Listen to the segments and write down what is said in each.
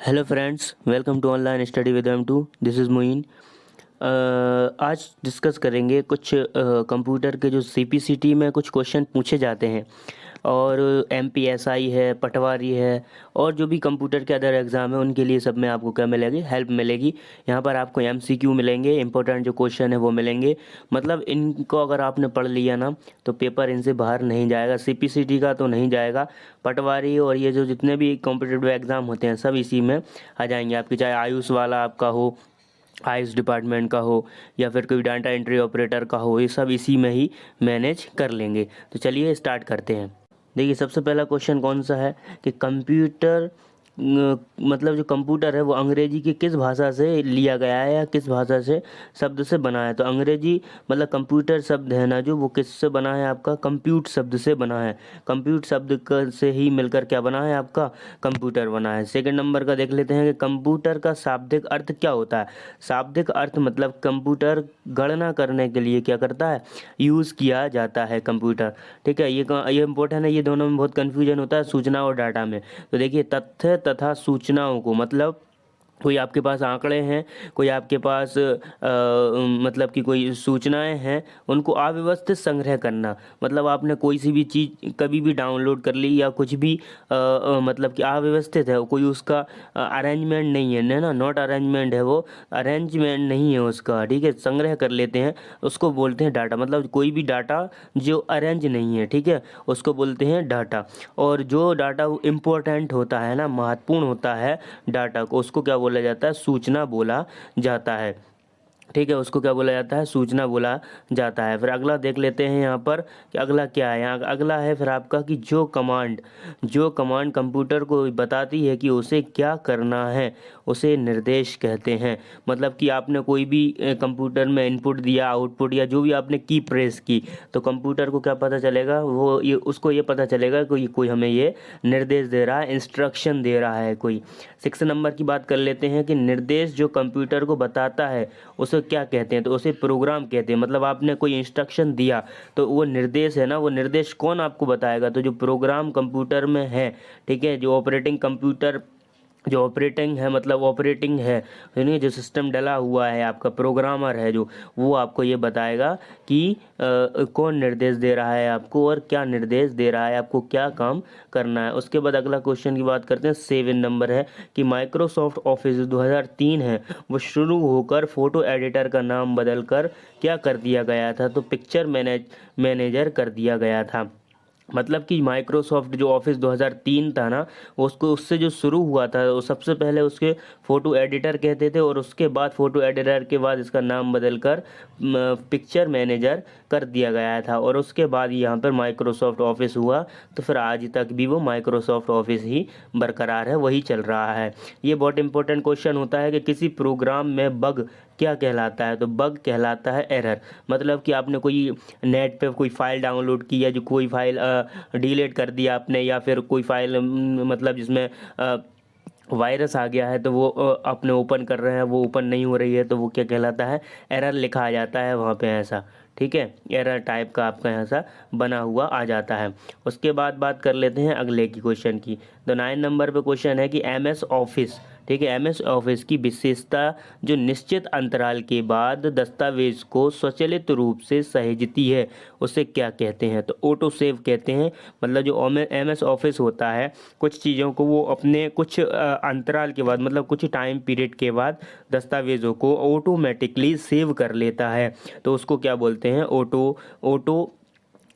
Hello friends, welcome to online study with M2। This is Moin. आज discuss करेंगे कुछ computer के जो CPCT में कुछ क्वेश्चन पूछे जाते हैं और MPSI है, पटवारी है और जो भी कंप्यूटर के अदर एग्ज़ाम है उनके लिए सब में आपको क्या मिलेगी, हेल्प मिलेगी। यहाँ पर आपको MCQ मिलेंगे, इंपॉर्टेंट जो क्वेश्चन है वो मिलेंगे। मतलब इनको अगर आपने पढ़ लिया ना तो पेपर इनसे बाहर नहीं जाएगा। CPCT का तो नहीं जाएगा, पटवारी और ये जो जितने भी कॉम्पिटिटिव एग्ज़ाम होते हैं सब इसी में आ जाएंगे आपके। चाहे आयुष वाला आपका हो, आयुष डिपार्टमेंट का हो या फिर कोई डाटा एंट्री ऑपरेटर का हो, ये सब इसी में ही मैनेज कर लेंगे। तो चलिए स्टार्ट करते हैं। देखिए सबसे पहला क्वेश्चन कौन सा है कि कंप्यूटर मतलब जो कंप्यूटर है वो अंग्रेजी की किस भाषा से लिया गया है या किस भाषा से शब्द से बना है। तो अंग्रेजी मतलब कंप्यूटर शब्द है ना जो, वो किससे बना है आपका, कंप्यूट शब्द से बना है। कंप्यूट शब्द से ही मिलकर क्या बना है आपका, कंप्यूटर बना है। सेकंड नंबर का देख लेते हैं कि कंप्यूटर का शाब्दिक अर्थ क्या होता है। शाब्दिक अर्थ मतलब कंप्यूटर गणना करने के लिए क्या करता है, यूज़ किया जाता है कंप्यूटर। ठीक है, ये इंपॉर्टेंट है, ये दोनों में बहुत कन्फ्यूजन होता है सूचना और डाटा में। तो देखिए तथ्य तथा सूचनाओं को मतलब कोई आपके पास आंकड़े हैं, कोई आपके पास मतलब कि कोई सूचनाएं हैं, उनको अव्यवस्थित संग्रह करना। मतलब आपने कोई सी भी चीज़ कभी भी डाउनलोड कर ली या कुछ भी मतलब कि अव्यवस्थित है, कोई उसका अरेंजमेंट नहीं है ना, नॉट अरेंजमेंट है, वो अरेंजमेंट नहीं है उसका। ठीक है, संग्रह कर लेते हैं, उसको बोलते हैं डाटा। मतलब कोई भी डाटा जो अरेंज नहीं है, ठीक है, उसको बोलते हैं डाटा। और जो डाटा इम्पोर्टेंट होता है ना, महत्वपूर्ण होता है डाटा को, उसको क्या बोला जाता है, सूचना बोला जाता है। ठीक है, उसको क्या बोला जाता है, सूचना बोला जाता है। फिर अगला देख लेते हैं यहाँ पर कि अगला क्या है। यहाँ अगला है फिर आपका कि जो कमांड कंप्यूटर को बताती है कि उसे क्या करना है, उसे निर्देश कहते हैं। मतलब कि आपने कोई भी कंप्यूटर में इनपुट दिया, आउटपुट या जो भी आपने की प्रेस की, तो कंप्यूटर को क्या पता चलेगा, वो ये उसको ये पता चलेगा कि कोई हमें ये निर्देश दे रहा है, इंस्ट्रक्शन दे रहा है कोई। 6 नंबर की बात कर लेते हैं कि निर्देश जो कंप्यूटर को बताता है उसे क्या कहते हैं। तो उसे प्रोग्राम कहते हैं। मतलब आपने कोई इंस्ट्रक्शन दिया तो वो निर्देश है ना, वो निर्देश कौन आपको बताएगा, तो जो प्रोग्राम कंप्यूटर में है। ठीक है, जो ऑपरेटिंग है, मतलब ऑपरेटिंग है यानी जो सिस्टम डला हुआ है, आपका प्रोग्रामर है जो, वो आपको ये बताएगा कि कौन निर्देश दे रहा है आपको और क्या निर्देश दे रहा है, आपको क्या काम करना है। उसके बाद अगला क्वेश्चन की बात करते हैं। 7 नंबर है कि माइक्रोसॉफ्ट ऑफिस 2003 है वो शुरू होकर फोटो एडिटर का नाम बदलकर क्या कर दिया गया था, तो पिक्चर मैनेजर कर दिया गया था। मतलब कि माइक्रोसॉफ्ट जो ऑफिस 2003 था ना, उसको उससे जो शुरू हुआ था, वो सबसे पहले उसके फ़ोटो एडिटर कहते थे और उसके बाद फ़ोटो एडिटर के बाद इसका नाम बदलकर पिक्चर मैनेजर कर दिया गया था। और उसके बाद यहाँ पर माइक्रोसॉफ्ट ऑफिस हुआ, तो फिर आज तक भी वो माइक्रोसॉफ्ट ऑफिस ही बरकरार है, वही चल रहा है। ये बहुत इंपॉर्टेंट क्वेश्चन होता है कि किसी प्रोग्राम में बग क्या कहलाता है, तो बग कहलाता है एरर। मतलब कि आपने कोई नेट पे कोई फाइल डाउनलोड की या जो कोई फाइल डिलीट कर दिया आपने, या फिर कोई फाइल मतलब जिसमें वायरस आ गया है, तो वो अपने ओपन कर रहे हैं, वो ओपन नहीं हो रही है, तो वो क्या कहलाता है, एरर लिखा आ जाता है वहाँ पे ऐसा। ठीक है, एरर टाइप का आपका ऐसा बना हुआ आ जाता है। उसके बाद बात कर लेते हैं अगले की क्वेश्चन की। तो 9 नंबर पे क्वेश्चन है कि MS ऑफिस, ठीक है, MS ऑफिस की विशेषता जो निश्चित अंतराल के बाद दस्तावेज को स्वचालित रूप से सहेजती है, उसे क्या कहते हैं, तो ऑटो सेव कहते हैं। मतलब जो MS ऑफिस होता है, कुछ चीज़ों को वो अपने कुछ अंतराल के बाद, मतलब कुछ टाइम पीरियड के बाद दस्तावेज़ों को ऑटोमेटिकली सेव कर लेता है, तो उसको क्या बोलते हैं, ऑटो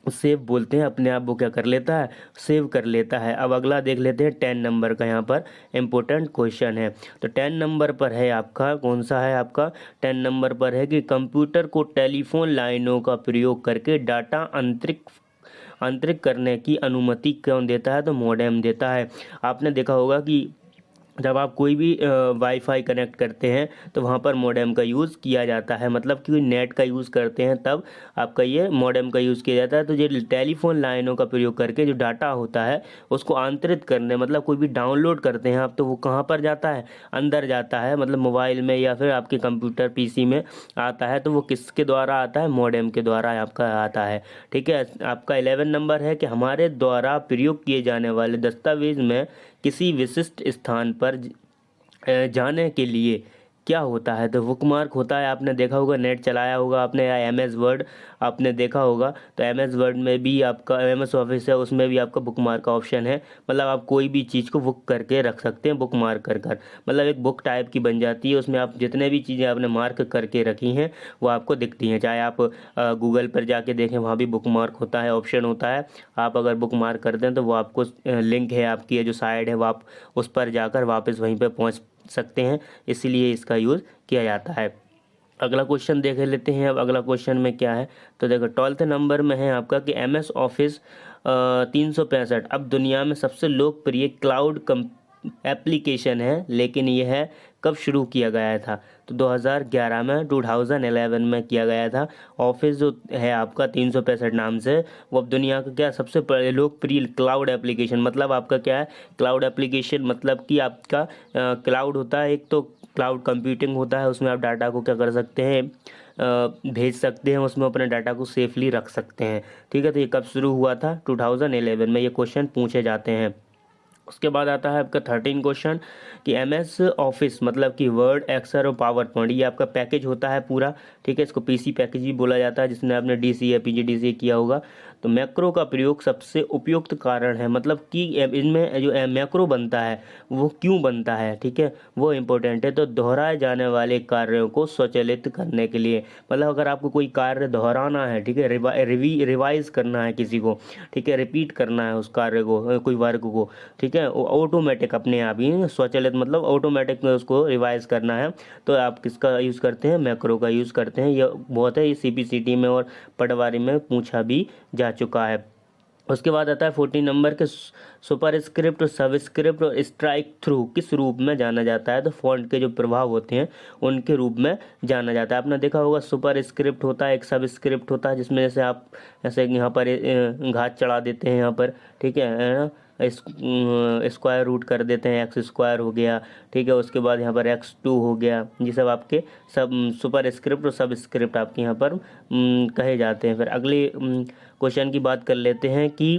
सेव बोलते हैं। अपने आप वो क्या कर लेता है, सेव कर लेता है। अब अगला देख लेते हैं 10 नंबर का, यहाँ पर इम्पोर्टेंट क्वेश्चन है। तो 10 नंबर पर है आपका, कौन सा है आपका, 10 नंबर पर है कि कंप्यूटर को टेलीफोन लाइनों का प्रयोग करके डाटा आंतरिक करने की अनुमति कौन देता है, तो मॉडेम देता है। आपने देखा होगा कि जब आप कोई भी वाईफाई कनेक्ट करते हैं तो वहाँ पर मॉडेम का यूज़ किया जाता है। मतलब कि नेट का यूज़ करते हैं तब आपका ये मॉडेम का यूज़ किया जाता है। तो ये टेलीफोन लाइनों का प्रयोग करके जो डाटा होता है उसको आंतरित करने, मतलब कोई भी डाउनलोड करते हैं आप, तो वो कहाँ पर जाता है, अंदर जाता है, मतलब मोबाइल में या फिर आपके कंप्यूटर PC में आता है। तो वो किसके द्वारा आता है, मॉडेम के द्वारा आपका आता है। ठीक है, आपका 11 नंबर है कि हमारे द्वारा प्रयोग किए जाने वाले दस्तावेज में किसी विशिष्ट स्थान पर जाने के लिए क्या होता है, तो बुकमार्क होता है। आपने देखा होगा, नेट चलाया होगा आपने, या एम एस वर्ड आपने देखा होगा, तो एम एस वर्ड में भी आपका, एम एस ऑफिस है उसमें भी आपका बुकमार्क का ऑप्शन है। मतलब आप कोई भी चीज़ को बुक करके रख सकते हैं, बुकमार्क कर कर, मतलब एक बुक टाइप की बन जाती है। उसमें आप जितने भी चीज़ें आपने मार्क करके रखी हैं वो आपको दिखती हैं। चाहे आप गूगल पर जाके देखें, वहाँ भी बुकमार्क होता है, ऑप्शन होता है। आप अगर बुकमार्क करते हैं तो वो आपको लिंक है आपकी जो साइड है, वो आप उस पर जाकर वापस वहीं पर पहुँच सकते हैं, इसीलिए इसका यूज़ किया जाता है। अगला क्वेश्चन देख लेते हैं। अब अगला क्वेश्चन में क्या है, तो देखो 12th नंबर में है आपका कि एम एस ऑफिस 365 अब दुनिया में सबसे लोकप्रिय क्लाउड एप्लीकेशन है, लेकिन यह है कब शुरू किया गया था, तो 2011 में, 2011 में किया गया था। ऑफिस जो है आपका 365 नाम से, वो अब दुनिया का क्या सबसे लोकप्रिय क्लाउड एप्लीकेशन, मतलब आपका क्या है क्लाउड एप्लीकेशन, मतलब कि आपका क्लाउड होता है, एक तो क्लाउड कंप्यूटिंग होता है, उसमें आप डाटा को क्या कर सकते हैं, भेज सकते हैं, उसमें अपने डाटा को सेफली रख सकते हैं। ठीक है, तो ये कब शुरू हुआ था, 2011 में ये क्वेश्चन पूछे जाते हैं। उसके बाद आता है आपका 13 क्वेश्चन कि एम एस ऑफिस मतलब कि वर्ड, एक्सेल और पावर पॉइंट, ये आपका पैकेज होता है पूरा। ठीक है, इसको पीसी पैकेज भी बोला जाता है, जिसने आपने डीसी या पीजीडीसी किया होगा। तो मैक्रो का प्रयोग सबसे उपयुक्त कारण है, मतलब कि इनमें जो मैक्रो बनता है वो क्यों बनता है, ठीक है, वो इम्पोर्टेंट है। तो दोहराए जाने वाले कार्यों को स्वचालित करने के लिए, मतलब अगर आपको कोई कार्य दोहराना है, ठीक है, रिवाइज करना है किसी को, ठीक है, रिपीट करना है उस कार्य को, कोई वर्क को, ठीक है, ऑटोमेटिक अपने आप ही स्वचालित, मतलब ऑटोमेटिक में उसको रिवाइज करना है, तो आप किसका यूज़ करते हैं, मैक्रो का यूज़ करते हैं। ये बहुत है, ये सीपीसीटी में और पटवारी में पूछा भी जा चुका है। उसके बाद आता है 14 नंबर के सुपर स्क्रिप्ट, सबस्क्रिप्ट और स्ट्राइक थ्रू किस रूप में जाना जाता है, तो फॉन्ट के जो प्रभाव होते हैं उनके रूप में जाना जाता है। आपने देखा होगा सुपर स्क्रिप्ट होता है, एक सब स्क्रिप्ट होता है, जिसमें जैसे आप ऐसे यहाँ पर घात चढ़ा देते हैं यहाँ पर, ठीक है ना, स्क्वायर रूट कर देते हैं, एक्स स्क्वायर हो गया, ठीक है, उसके बाद यहाँ पर x2 हो गया, ये सब आपके सब सुपर स्क्रिप्ट और सब स्क्रिप्ट आपके यहाँ पर कहे जाते हैं। फिर अगले क्वेश्चन की बात कर लेते हैं कि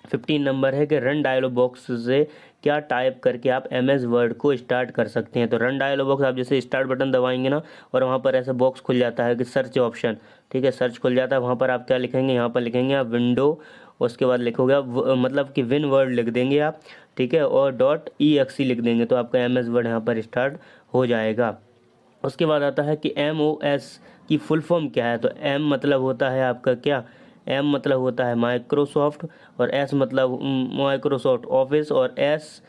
15 नंबर है कि रन डायलॉग बॉक्स से क्या टाइप करके आप एम एस वर्ड को स्टार्ट कर सकते हैं। तो रन डायलॉग बॉक्स, आप जैसे स्टार्ट बटन दबाएंगे ना, और वहाँ पर ऐसा बॉक्स खुल जाता है कि सर्च ऑप्शन, ठीक है, सर्च खुल जाता है, वहाँ पर आप क्या लिखेंगे, यहाँ पर लिखेंगे आप विंडो, उसके बाद लिखोगे आप मतलब कि विन वर्ड लिख देंगे आप, ठीक है, और .exe लिख देंगे, तो आपका एम एस वर्ड यहाँ पर स्टार्ट हो जाएगा। उसके बाद आता है कि MOS की फुल फॉर्म क्या है, तो M मतलब होता है आपका क्या, M मतलब होता है माइक्रोसॉफ्ट, और S मतलब माइक्रोसॉफ्ट ऑफिस, और S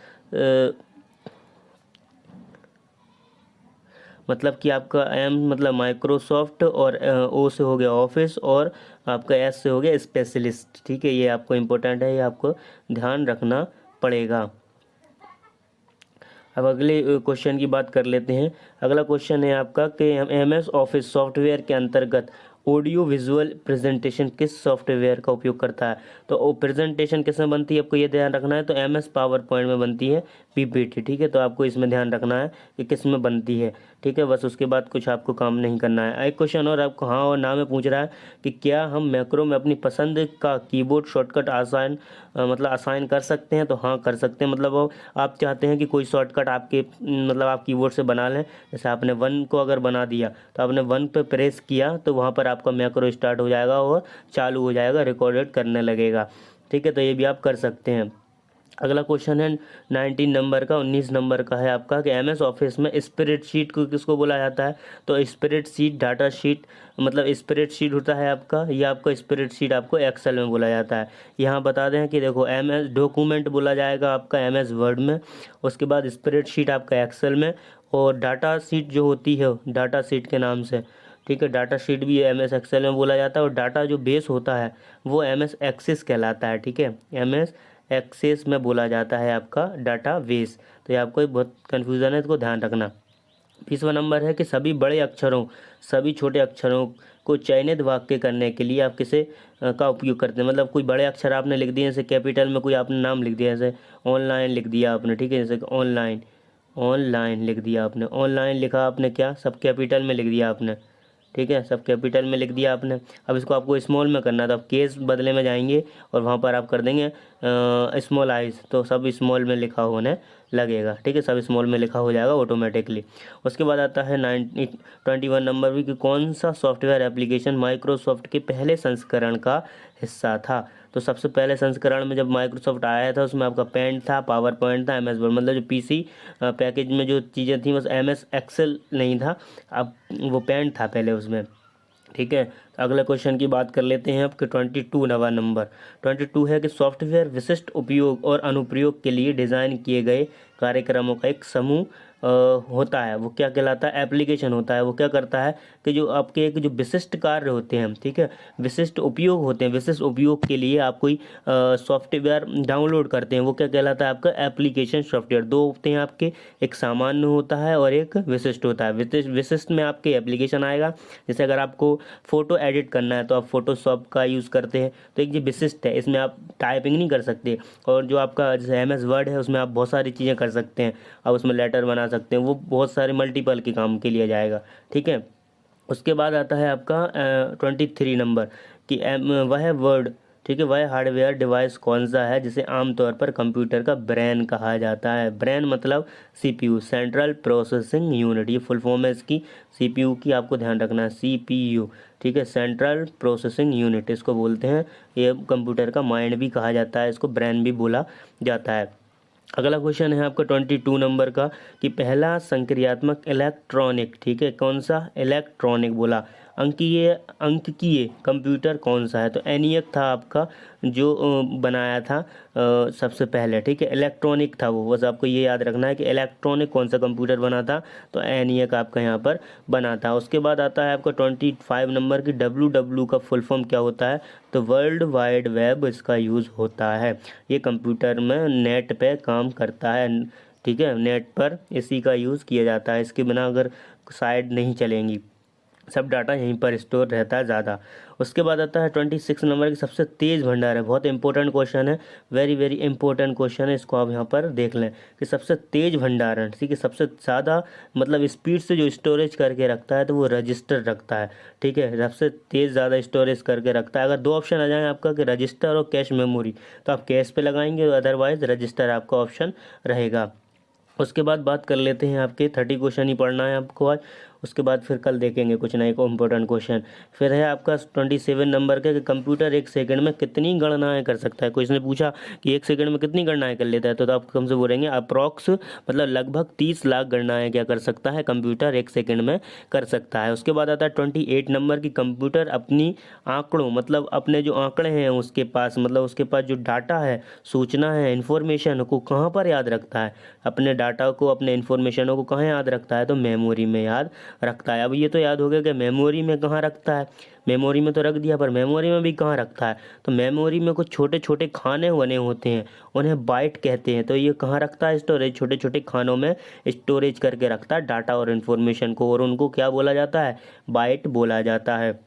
मतलब कि आपका M मतलब माइक्रोसॉफ्ट, और O से हो गया ऑफिस, और आपका S से हो गया स्पेशलिस्ट। ठीक है, ये आपको इम्पोर्टेंट है, ये आपको ध्यान रखना पड़ेगा। अब अगले क्वेश्चन की बात कर लेते हैं। अगला क्वेश्चन है आपका कि एम एस ऑफिस सॉफ्टवेयर के अंतर्गत ऑडियो विजुअल प्रेजेंटेशन किस सॉफ्टवेयर का उपयोग करता है, तो वो प्रेजेंटेशन किस में बनती है, आपको ये ध्यान रखना है, तो एम एस पावर पॉइंट में बनती है पीपीटी। ठीक है, तो आपको इसमें ध्यान रखना है कि किस में बनती है, ठीक है, बस उसके बाद कुछ आपको काम नहीं करना है। एक क्वेश्चन और आपको हाँ और ना में पूछ रहा है कि क्या हम मैक्रो में अपनी पसंद का कीबोर्ड शॉर्टकट आसान मतलब असाइन कर सकते हैं, तो हाँ कर सकते हैं। मतलब आप चाहते हैं कि कोई शॉर्टकट आपके मतलब आप कीबोर्ड से बना लें, जैसे आपने 1 को अगर बना दिया, तो आपने 1 पे प्रेस किया तो वहाँ पर आपका मैक्रो स्टार्ट हो जाएगा और चालू हो जाएगा, रिकॉर्डेड करने लगेगा। ठीक है, तो ये भी आप कर सकते हैं। अगला क्वेश्चन है 19 नंबर का, 19 नंबर का है आपका कि एम एस ऑफिस में स्प्रेडशीट को किसको बोला जाता है, तो स्प्रेडशीट डाटा शीट, मतलब स्प्रेडशीट होता है आपका, या आपका स्प्रेडशीट आपको एक्सेल में बोला जाता है। यहाँ बता दें कि देखो एम एस डॉक्यूमेंट बोला जाएगा आपका एम एस वर्ड में, उसके बाद स्प्रेडशीट आपका एक्सेल में, और डाटा शीट जो होती है डाटा शीट के नाम से, ठीक है, डाटा शीट भी एम एस एक्सेल में बोला जाता है, और डाटा जो बेस होता है वो एम एस एक्सेस कहलाता है। ठीक है, एम एस एक्सेस में बोला जाता है आपका डाटा बेस। तो ये आपको बहुत कन्फ्यूज़न है, इसको ध्यान रखना। 20वां नंबर है कि सभी बड़े अक्षरों सभी छोटे अक्षरों को चयनित वाक्य करने के लिए आप किसे का उपयोग करते हैं, मतलब कोई बड़े अक्षर आपने लिख दिए, जैसे कैपिटल में कोई आपने नाम लिख दिया, जैसे ऑनलाइन लिख दिया आपने, ठीक है, जैसे ऑनलाइन, ऑनलाइन लिख दिया आपने, ऑनलाइन लिखा आपने, क्या सब कैपिटल में लिख दिया आपने, ठीक है, सब कैपिटल में लिख दिया आपने। अब इसको आपको स्मॉल में करना है, तो आप केस बदले में जाएंगे और वहाँ पर आप कर देंगे स्मॉल आइज, तो सब स्मॉल में लिखा होने लगेगा, ठीक है, सब स्मॉल में लिखा हो जाएगा ऑटोमेटिकली। उसके बाद आता है 21 नंबर भी कि कौन सा सॉफ्टवेयर एप्लीकेशन माइक्रोसॉफ्ट के पहले संस्करण का हिस्सा था। तो सबसे पहले संस्करण में जब माइक्रोसॉफ्ट आया था उसमें आपका पेंट था, पावर पॉइंट था, MS वर्ड, मतलब जो PC पैकेज में जो चीज़ें थी बस MS एक्सेल नहीं था, अब वो पेंट था पहले उसमें, ठीक है। तो अगले क्वेश्चन की बात कर लेते हैं आपके 22वां नंबर। 22 है कि सॉफ्टवेयर विशिष्ट उपयोग और अनुप्रयोग के लिए डिज़ाइन किए गए कार्यक्रमों का एक समूह होता है, वो क्या कहलाता है, एप्लीकेशन होता है। वो क्या करता है कि जो आपके एक जो विशिष्ट कार्य होते हैं, ठीक है, विशिष्ट उपयोग होते हैं, विशिष्ट उपयोग के लिए आप कोई सॉफ्टवेयर डाउनलोड करते हैं, वो क्या कहलाता है आपका एप्लीकेशन सॉफ्टवेयर। दो होते हैं आपके, एक सामान्य होता है और एक विशिष्ट होता है। विशिष्ट में आपके एप्लीकेशन आएगा, जैसे अगर आपको फ़ोटो एडिट करना है तो आप फोटोशॉप का यूज़ करते हैं, तो एक ये विशिष्ट है, इसमें आप टाइपिंग नहीं कर सकते। और जो आपका जैसे MS वर्ड है उसमें आप बहुत सारी चीज़ें कर सकते हैं, आप उसमें लेटर बना सकते हैं, वो बहुत सारे मल्टीपल के काम के लिए जाएगा, ठीक है। उसके बाद आता है आपका 23 नंबर कि वह वर्ड, ठीक है, वह हार्डवेयर डिवाइस कौन सा है जिसे आमतौर पर कंप्यूटर का ब्रेन कहा जाता है। ब्रेन मतलब CPU, सेंट्रल प्रोसेसिंग यूनिट, ये फुल फॉर्म है इसकी, CPU की आपको ध्यान रखना है, CPU, ठीक है, सेंट्रल प्रोसेसिंग यूनिट इसको बोलते हैं। ये कंप्यूटर का माइंड भी कहा जाता है, इसको ब्रेन भी बोला जाता है। अगला क्वेश्चन है आपका 22 नंबर का कि पहला संक्रियात्मक इलेक्ट्रॉनिक, ठीक है, कौन सा इलेक्ट्रॉनिक बोला, अंकीय कंप्यूटर कौन सा है। तो ENIAC था आपका जो बनाया था सबसे पहले, ठीक है, इलेक्ट्रॉनिक था वो, बस आपको ये याद रखना है कि इलेक्ट्रॉनिक कौन सा कंप्यूटर बना था, तो ENIAC आपका यहाँ पर बना था। उसके बाद आता है आपका 25 नंबर की WW का फुल फॉर्म क्या होता है, तो वर्ल्ड वाइड वेब इसका यूज़ होता है। ये कंप्यूटर में नेट पे काम करता है, ठीक है, नेट पर इसी का यूज़ किया जाता है, इसके बिना अगर साइट नहीं चलेंगी, सब डाटा यहीं पर स्टोर रहता है ज़्यादा। उसके बाद आता है 26 नंबर की सबसे तेज़ भंडार है, बहुत इंपॉर्टेंट क्वेश्चन है, वेरी वेरी इंपॉर्टेंट क्वेश्चन है, इसको आप यहाँ पर देख लें कि सबसे तेज़ भंडारण, ठीक है, सबसे ज़्यादा मतलब स्पीड से जो स्टोरेज करके रखता है तो वो रजिस्टर रखता है, ठीक है, सबसे तेज़ ज़्यादा स्टोरेज करके रखता है। अगर दो ऑप्शन आ जाए आपका कि रजिस्टर और कैश मेमोरी, तो आप कैश पे लगाएंगे, अदरवाइज रजिस्टर आपका ऑप्शन रहेगा। उसके बाद बात कर लेते हैं आपके 30 क्वेश्चन ही पढ़ना है आपको आज, उसके बाद फिर कल देखेंगे कुछ नए को इम्पोर्टेंट क्वेश्चन। फिर है आपका 27 नंबर का कि कंप्यूटर एक सेकंड में कितनी गणनाएं कर सकता है। कोई इसने पूछा कि एक सेकंड में कितनी गणनाएं कर लेता है, तो आप हमसे बोलेंगे अप्रॉक्स, मतलब लगभग 30 लाख गणनाएं क्या कर सकता है कंप्यूटर एक सेकंड में कर सकता है। उसके बाद आता है 28 नंबर की कंप्यूटर अपनी आंकड़ों, मतलब अपने जो आंकड़े हैं उसके पास, मतलब उसके पास जो डाटा है, सूचना है, इन्फॉर्मेशन को कहाँ पर याद रखता है, अपने डाटा को, अपने इन्फॉर्मेशनों को कहाँ याद रखता है, तो मेमोरी में याद रखता है। अब ये तो याद हो गया कि मेमोरी में कहाँ रखता है, मेमोरी में तो रख दिया, पर मेमोरी में भी कहाँ रखता है, तो मेमोरी में कुछ छोटे छोटे खाने बने होते हैं, उन्हें बाइट कहते हैं। तो ये कहाँ रखता है स्टोरेज, छोटे छोटे खानों में स्टोरेज करके रखता है डाटा और इन्फॉर्मेशन को, और उनको क्या बोला जाता है, बाइट बोला जाता है।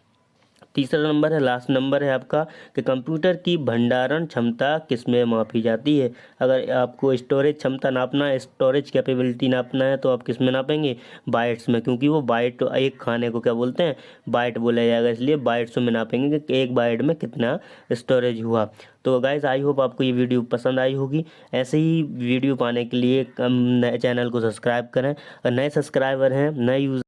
तीसरा नंबर है, लास्ट नंबर है आपका कि कंप्यूटर की भंडारण क्षमता किसमें मापी जाती है। अगर आपको स्टोरेज क्षमता नापना है, स्टोरेज कैपेबिलिटी नापना है, तो आप किस में नापेंगे, बाइट्स में, क्योंकि वो बाइट एक खाने को क्या बोलते हैं, बाइट बोला जाएगा, इसलिए बाइट्स में नापेंगे कि एक बाइट में कितना स्टोरेज हुआ। तो गाइस आई होप आपको ये वीडियो पसंद आई होगी। ऐसे ही वीडियो पाने के लिए नए चैनल को सब्सक्राइब करें, और नए सब्सक्राइबर हैं, नए यूज़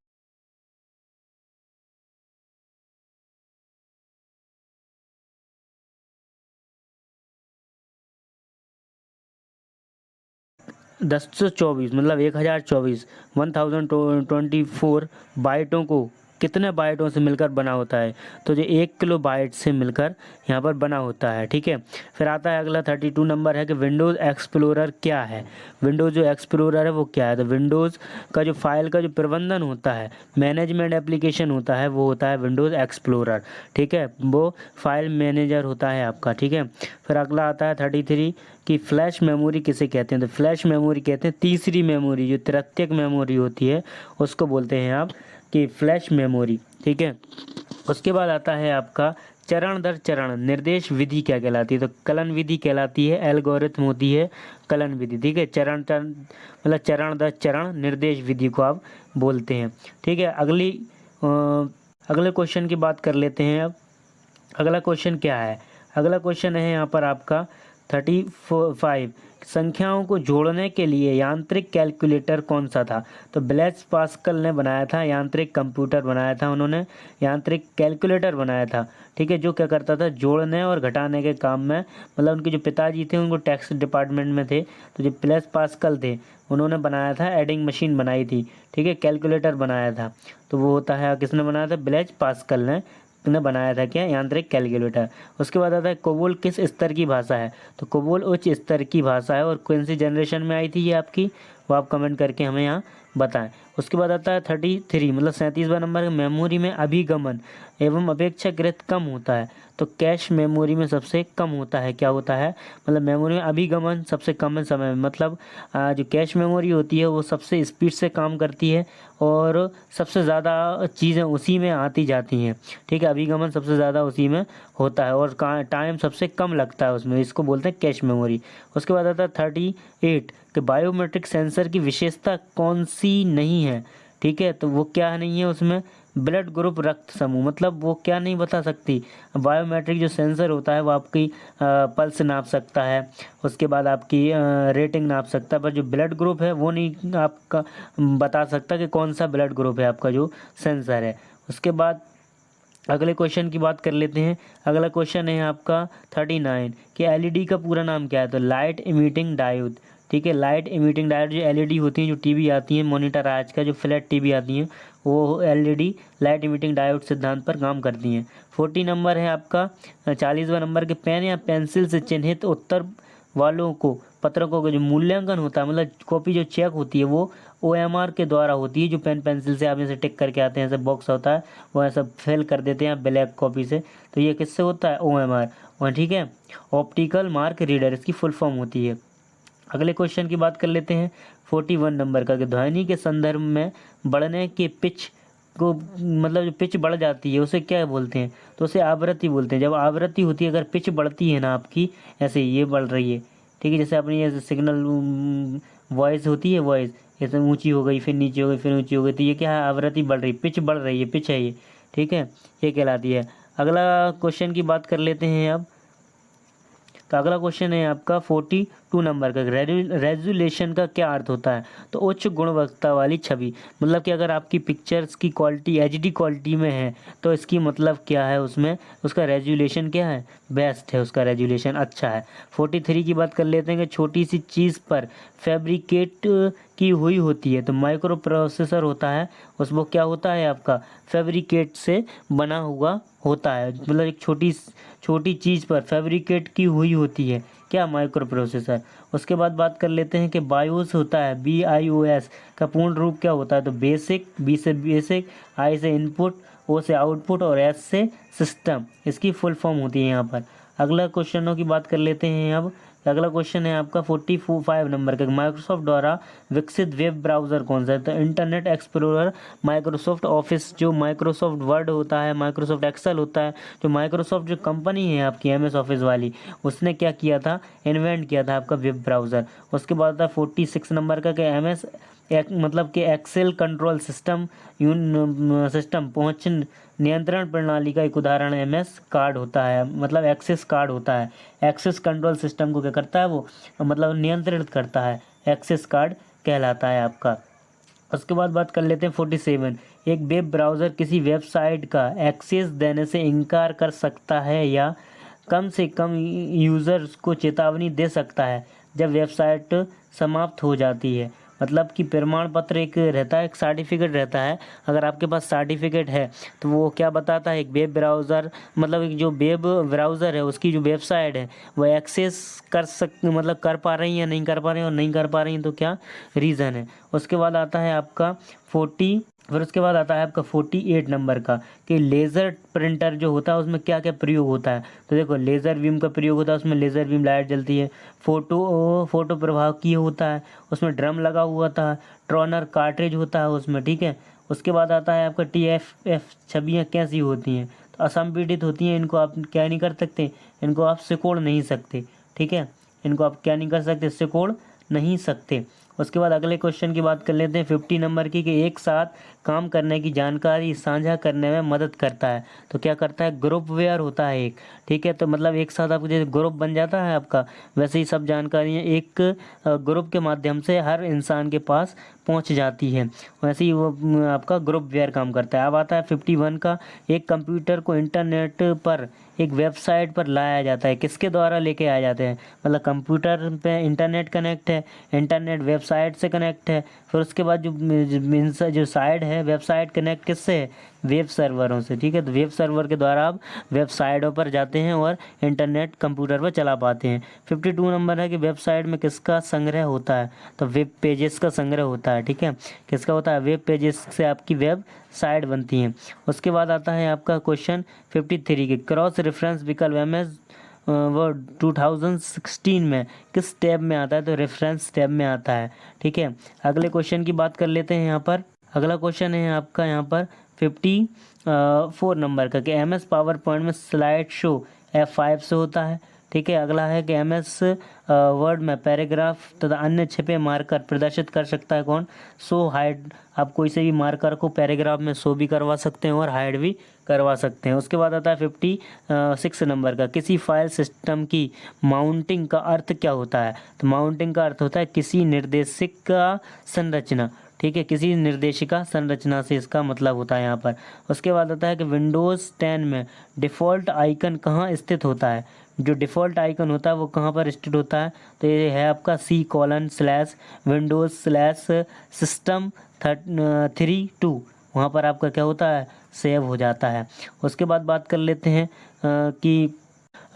1024 मतलब 1024, 1024 बाइटों को कितने बाइटों से मिलकर बना होता है, तो जो 1 किलो बाइट से मिलकर यहाँ पर बना होता है, ठीक है। फिर आता है अगला 32 नंबर है कि विंडोज़ एक्सप्लोरर क्या है। विंडोज़ जो एक्सप्लोरर है वो क्या है, तो विंडोज़ का जो फाइल का जो प्रबंधन होता है, मैनेजमेंट एप्लीकेशन होता है, वो होता है विंडोज़ एक्सप्लोरर, ठीक है, वो फाइल मैनेजर होता है आपका, ठीक है। फिर अगला आता है 33 कि फ्लैश मेमोरी किसे कहते हैं, तो फ्लैश मेमोरी कहते हैं तीसरी मेमोरी, जो तृतीयक मेमोरी होती है उसको बोलते हैं आप कि फ्लैश मेमोरी, ठीक है। उसके बाद आता है आपका चरण दर चरण निर्देश विधि क्या कहलाती है, तो कलन विधि कहलाती है, एल्गोरिथम होती है कलन विधि, ठीक है। चरण चरण मतलब चरण दर चरण निर्देश विधि को आप बोलते हैं, ठीक है। अगले क्वेश्चन की बात कर लेते हैं अब। अगला क्वेश्चन क्या है, अगला क्वेश्चन है यहाँ पर आपका 35 संख्याओं को जोड़ने के लिए यांत्रिक कैलकुलेटर कौन सा था? तो ब्लेज पास्कल ने बनाया था, यांत्रिक कंप्यूटर बनाया था उन्होंने, यांत्रिक कैलकुलेटर बनाया था, ठीक है, जो क्या करता था जोड़ने और घटाने के काम में, मतलब उनके जो पिताजी थे उनको टैक्स डिपार्टमेंट में थे, तो जो ब्लेज पास्कल थे उन्होंने बनाया था, एडिंग मशीन बनाई थी, ठीक है, कैलकुलेटर बनाया था। तो वो होता है, किसने बनाया था? ब्लेज पास्कल ने बनाया था, क्या? यांत्रिक कैलकुलेटर। उसके बाद आता है कोबोल किस स्तर की भाषा है? तो कोबोल उच्च स्तर की भाषा है। और कौन सी जनरेशन में आई थी ये आपकी, वो आप कमेंट करके हमें यहाँ बताएं। उसके बाद आता है 33 मतलब 37वां नंबर, मेमोरी में अभिगमन एवं अपेक्षाकृत कम होता है। तो कैश मेमोरी में सबसे कम होता है, क्या होता है? मतलब मेमोरी में अभिगमन सबसे कम समय में, मतलब जो कैश मेमोरी होती है वो सबसे स्पीड से काम करती है और सबसे ज़्यादा चीज़ें उसी में आती जाती हैं, ठीक है, अभिगमन सबसे ज़्यादा उसी में होता है और टाइम सबसे कम लगता है उसमें, इसको बोलते हैं कैश मेमोरी। उसके बाद आता है 38 कि बायोमेट्रिक सेंसर की विशेषता कौन सी नहीं है, ठीक है, तो वो क्या नहीं है उसमें? ब्लड ग्रुप, रक्त समूह, मतलब वो क्या नहीं बता सकती। बायोमेट्रिक जो सेंसर होता है वो आपकी पल्स नाप सकता है, उसके बाद आपकी रेटिंग नाप सकता है, पर जो ब्लड ग्रुप है वो नहीं आपका बता सकता कि कौन सा ब्लड ग्रुप है आपका जो सेंसर है। उसके बाद अगले क्वेश्चन की बात कर लेते हैं। अगला क्वेश्चन है आपका 39 कि एलईडी का पूरा नाम क्या है? तो लाइट इमिटिंग डायोड, ठीक है, लाइट इमिटिंग डायोड। जो एलईडी होती हैं, जो टीवी आती हैं, मॉनिटर आज का जो फ्लैट टीवी आती हैं, वो एलईडी लाइट इमिटिंग डायोड सिद्धांत पर काम करती हैं। 40 नंबर है आपका 40वां नंबर के पेन या पेंसिल से चिन्हित उत्तर वालों को पत्रकों का जो मूल्यांकन होता है, मतलब कॉपी जो चेक होती है वो OMR के द्वारा होती है। जो पेन पेंसिल से आप जैसे टिक करके आते हैं, ऐसे बॉक्स होता है, वो ऐसा फिल कर देते हैं ब्लैक कॉपी से, तो ये किससे होता है? OMR, और ठीक है, ऑप्टिकल मार्क रीडर इसकी फुल फॉर्म होती है। अगले क्वेश्चन की बात कर लेते हैं 41 नंबर का कि ध्वनि के संदर्भ में बढ़ने के पिच को, मतलब जो पिच बढ़ जाती है उसे क्या बोलते हैं? तो उसे आवृत्ति बोलते हैं। जब आवृत्ति होती है, अगर पिच बढ़ती है ना आपकी, ऐसे ये बढ़ रही है, ठीक है, जैसे अपनी ये सिग्नल वॉइस होती है, वॉइस जैसे ऊंची हो गई, फिर नीचे हो गई, फिर ऊंची हो गई, तो ये क्या है? आवृत्ति बढ़ रही, पिच बढ़ रही है, पिच है ये, ठीक है, ये कहलाती है। अगला क्वेश्चन की बात कर लेते हैं अब। तो अगला क्वेश्चन है आपका 42 नंबर का, रेजोल्यूशन का क्या अर्थ होता है? तो उच्च गुणवत्ता वाली छवि, मतलब कि अगर आपकी पिक्चर्स की क्वालिटी HD क्वालिटी में है तो इसकी मतलब क्या है? उसमें उसका रेजोल्यूशन क्या है? बेस्ट है, उसका रेजोल्यूशन अच्छा है। 43 की बात कर लेते हैं कि छोटी सी चीज़ पर फैब्रिकेट की हुई होती है। तो माइक्रो प्रोसेसर होता है, उसमें क्या होता है आपका? फैब्रिकेट से बना हुआ होता है, मतलब एक छोटी छोटी चीज़ पर फैब्रिकेट की हुई होती है, क्या? Micro processor. उसके बाद बात कर लेते हैं कि बायोस होता है, BIOS का पूर्ण रूप क्या होता है? तो बेसिक, B से बेसिक, I से इनपुट, O से आउटपुट और S से सिस्टम, इसकी फुल फॉर्म होती है यहाँ पर। अगला क्वेश्चनों की बात कर लेते हैं अब। अगला क्वेश्चन है आपका 45 नंबर का, माइक्रोसॉफ्ट द्वारा विकसित वेब ब्राउज़र कौन सा है? तो इंटरनेट एक्सप्लोरर, माइक्रोसॉफ्ट ऑफिस, जो माइक्रोसॉफ्ट वर्ड होता है, माइक्रोसॉफ्ट एक्सेल होता है, जो माइक्रोसॉफ्ट जो कंपनी है आपकी MS ऑफिस वाली, उसने क्या किया था? इन्वेंट किया था आपका वेब ब्राउज़र। उसके बाद था 46 नंबर का कि MS मतलब कि एक्सेल कंट्रोल सिस्टम सिस्टम पहुंच नियंत्रण प्रणाली का एक उदाहरण MS कार्ड होता है, मतलब एक्सेस कार्ड होता है। एक्सेस कंट्रोल सिस्टम को क्या करता है? वो मतलब नियंत्रित करता है, एक्सेस कार्ड कहलाता है आपका। उसके बाद बात कर लेते हैं 47, एक वेब ब्राउज़र किसी वेबसाइट का एक्सेस देने से इनकार कर सकता है या कम से कम यूज़र्स को चेतावनी दे सकता है जब वेबसाइट समाप्त हो जाती है। मतलब कि प्रमाण पत्र एक रहता है, एक सर्टिफिकेट रहता है। अगर आपके पास सर्टिफिकेट है तो वो क्या बताता है? एक वेब ब्राउज़र, मतलब एक जो वेब ब्राउज़र है उसकी जो वेबसाइट है वो एक्सेस मतलब कर पा रही है या नहीं कर पा रही है, और नहीं कर पा रही है तो क्या रीज़न है। उसके बाद आता है आपका 48 नंबर का कि लेज़र प्रिंटर जो होता है उसमें क्या क्या प्रयोग होता है? तो देखो, लेज़र बीम का प्रयोग होता है, उसमें लेज़र बीम लाइट जलती है। फोटो प्रवाहकीय होता है, उसमें ड्रम लगा हुआ था। ट्रोनर कार्ट्रिज होता है उसमें, ठीक है। उसके बाद आता है आपका TFF, छवियाँ कैसी होती हैं? तो असंपीडित होती हैं, इनको आप क्या नहीं कर सकते, इनको आप सिकोड़ नहीं सकते, ठीक है, इनको आप क्या नहीं कर सकते, सिकोड़ नहीं सकते। उसके बाद अगले क्वेश्चन की बात कर लेते हैं 50 नंबर की, कि एक साथ काम करने की जानकारी साझा करने में मदद करता है। तो क्या करता है, ग्रुप वेयर होता है एक, ठीक है। तो मतलब एक साथ आपको जैसे ग्रुप बन जाता है आपका, वैसे ही सब जानकारियाँ एक ग्रुप के माध्यम से हर इंसान के पास पहुंच जाती है, वैसे ही वो आपका ग्रुप वेयर काम करता है। अब आता है 51 का, एक कंप्यूटर को इंटरनेट पर एक वेबसाइट पर लाया जाता है, किसके द्वारा लेके आए जाते हैं, मतलब कंप्यूटर पे इंटरनेट कनेक्ट है, इंटरनेट वेबसाइट से कनेक्ट है, फिर उसके बाद जो साइट है वेबसाइट कनेक्ट किससे है, वेब सर्वरों से, ठीक है। तो वेब सर्वर के द्वारा आप वेबसाइटों पर जाते हैं और इंटरनेट कंप्यूटर पर चला पाते हैं। 52 नंबर है कि वेबसाइट में किसका संग्रह होता है, तो वेब पेजेस का संग्रह होता है, ठीक है। किसका होता है, वेब पेजेस से आपकी वेब साइट बनती हैं। उसके बाद आता है आपका क्वेश्चन 53 के, क्रॉस रेफरेंस विकल्प MS वर्ड 2016 में किस टैब में आता है, तो रेफरेंस टैब में आता है, ठीक है। अगले क्वेश्चन की बात कर लेते हैं यहाँ पर। अगला क्वेश्चन है आपका यहाँ पर 54 नंबर का, कि MS पावर पॉइंट में स्लाइड शो F5 से होता है, ठीक है। अगला है कि MS वर्ड में पैराग्राफ तथा अन्य छिपे मार्कर प्रदर्शित कर सकता है कौन, शो हाइड। आप कोई से भी मार्कर को पैराग्राफ में शो भी करवा सकते हैं और हाइड भी करवा सकते हैं। उसके बाद आता है 56 नंबर का, किसी फाइल सिस्टम की माउंटिंग का अर्थ क्या होता है, तो माउंटिंग का अर्थ होता है किसी निर्देशिका संरचना, ठीक है, किसी निर्देशिका संरचना से इसका मतलब होता है यहाँ पर। उसके बाद आता है कि विंडोज़ 10 में डिफ़ॉल्ट आइकन कहाँ स्थित होता है, जो डिफ़ॉल्ट आइकन होता है वो कहाँ पर स्थित होता है, तो ये है आपका C:/Windows/System32, वहाँ पर आपका क्या होता है, सेव हो जाता है। उसके बाद बात कर लेते हैं कि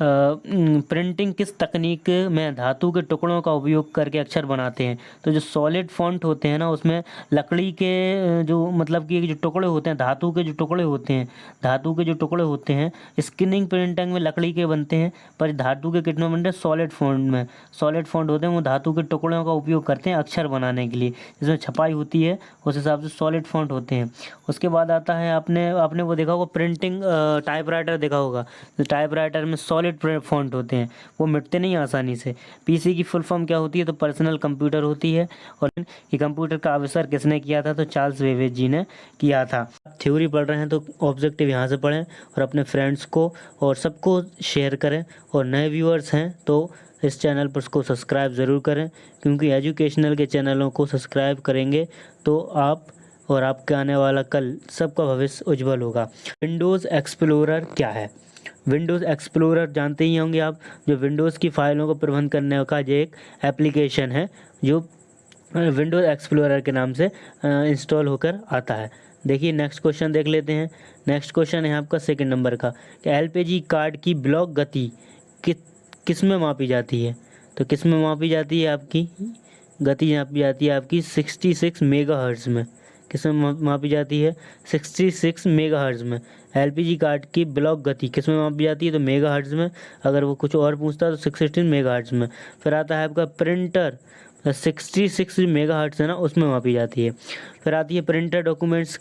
प्रिंटिंग किस तकनीक में धातु के टुकड़ों का उपयोग करके अक्षर बनाते हैं, तो जो सॉलिड फॉन्ट होते हैं ना, उसमें लकड़ी के जो मतलब कि जो टुकड़े होते हैं, धातु के जो टुकड़े होते हैं, धातु के जो टुकड़े होते हैं, स्किनिंग प्रिंटिंग में लकड़ी के बनते हैं, पर धातु के कितने बनते हैं, सॉलिड फॉन्ट में। सॉलिड फॉन्ट होते हैं वो धातु के टुकड़ों का उपयोग करते हैं अक्षर बनाने के लिए, जिसमें छपाई होती है उस हिसाब से सॉलिड फॉन्ट होते हैं। उसके बाद आता है आपने आपने वो देखा होगा प्रिंटिंग टाइपराइटर देखा होगा, तो टाइपराइटर में सॉलिड फॉन्ट होते हैं, वो मिटते नहीं आसानी से। पीसी की फुल फॉर्म क्या होती है, तो पर्सनल कंप्यूटर होती है। और ये कंप्यूटर का आविष्कार किसने किया था, तो चार्ल्स बेबेज जी ने किया था। थ्योरी पढ़ रहे हैं तो ऑब्जेक्टिव यहाँ से पढ़ें और अपने फ्रेंड्स को और सबको शेयर करें, और नए व्यूअर्स हैं तो इस चैनल पर उसको सब्सक्राइब ज़रूर करें, क्योंकि एजुकेशनल के चैनलों को सब्सक्राइब करेंगे तो आप और आपके आने वाला कल सबका भविष्य उज्जवल होगा। विंडोज़ एक्सप्लोरर क्या है, विंडोज़ एक्सप्लोरर जानते ही होंगे आप, जो विंडोज़ की फाइलों को प्रबंध करने का जो एक एप्लीकेशन है, जो विंडोज़ एक्सप्लोरर के नाम से इंस्टॉल होकर आता है। देखिए नेक्स्ट क्वेश्चन देख लेते हैं। नेक्स्ट क्वेश्चन है आपका 2 नंबर का, कि LPG कार्ड की ब्लॉक गति किस में मापी जाती है, तो किस में मापी जाती है, आपकी गति मापी जाती है आपकी 66 मेगाहर्ट्ज़ में। किस में मापी जाती है, 66 मेगाहर्ट्ज़ में। LPG कार्ड की ब्लॉक गति किस में मापी जाती है, तो मेगाहर्ट्ज़ में। अगर वो कुछ और पूछता है तो 16 मेगाहर्ट्ज़ में। फिर आता है आपका प्रिंटर, 66 मेगाहर्ट्ज़ है ना, उसमें मापी जाती है। फिर आती है प्रिंटर डॉक्यूमेंट्स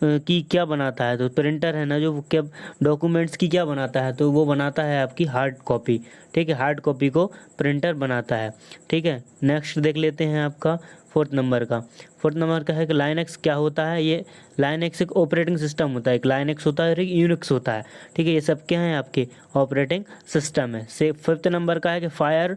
की क्या बनाता है, तो प्रिंटर है ना जो वो क्या डॉक्यूमेंट्स की क्या बनाता है, तो वो बनाता है आपकी हार्ड कॉपी, ठीक है। हार्ड कॉपी को प्रिंटर बनाता है, ठीक है। नेक्स्ट देख लेते हैं आपका 4 नंबर का। 4 नंबर का है कि लाइनक्स क्या होता है, ये लाइनक्स एक ऑपरेटिंग सिस्टम होता है, एक लाइनक्स होता है और एक यूनिक्स होता है, ठीक है। ये सब क्या हैं, आपके ऑपरेटिंग सिस्टम है। 5 नंबर का है कि फायर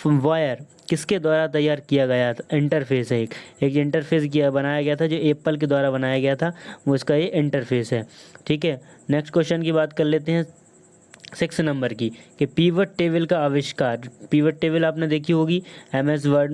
वायर किसके द्वारा तैयार किया गया था, इंटरफेस है एक इंटरफेस बनाया गया था, जो एप्पल के द्वारा बनाया गया था, वो इसका ये इंटरफेस है, ठीक है। नेक्स्ट क्वेश्चन की बात कर लेते हैं 6 नंबर की, कि पीवट टेबल का आविष्कार। पीवट टेबल आपने देखी होगी, MS वर्ड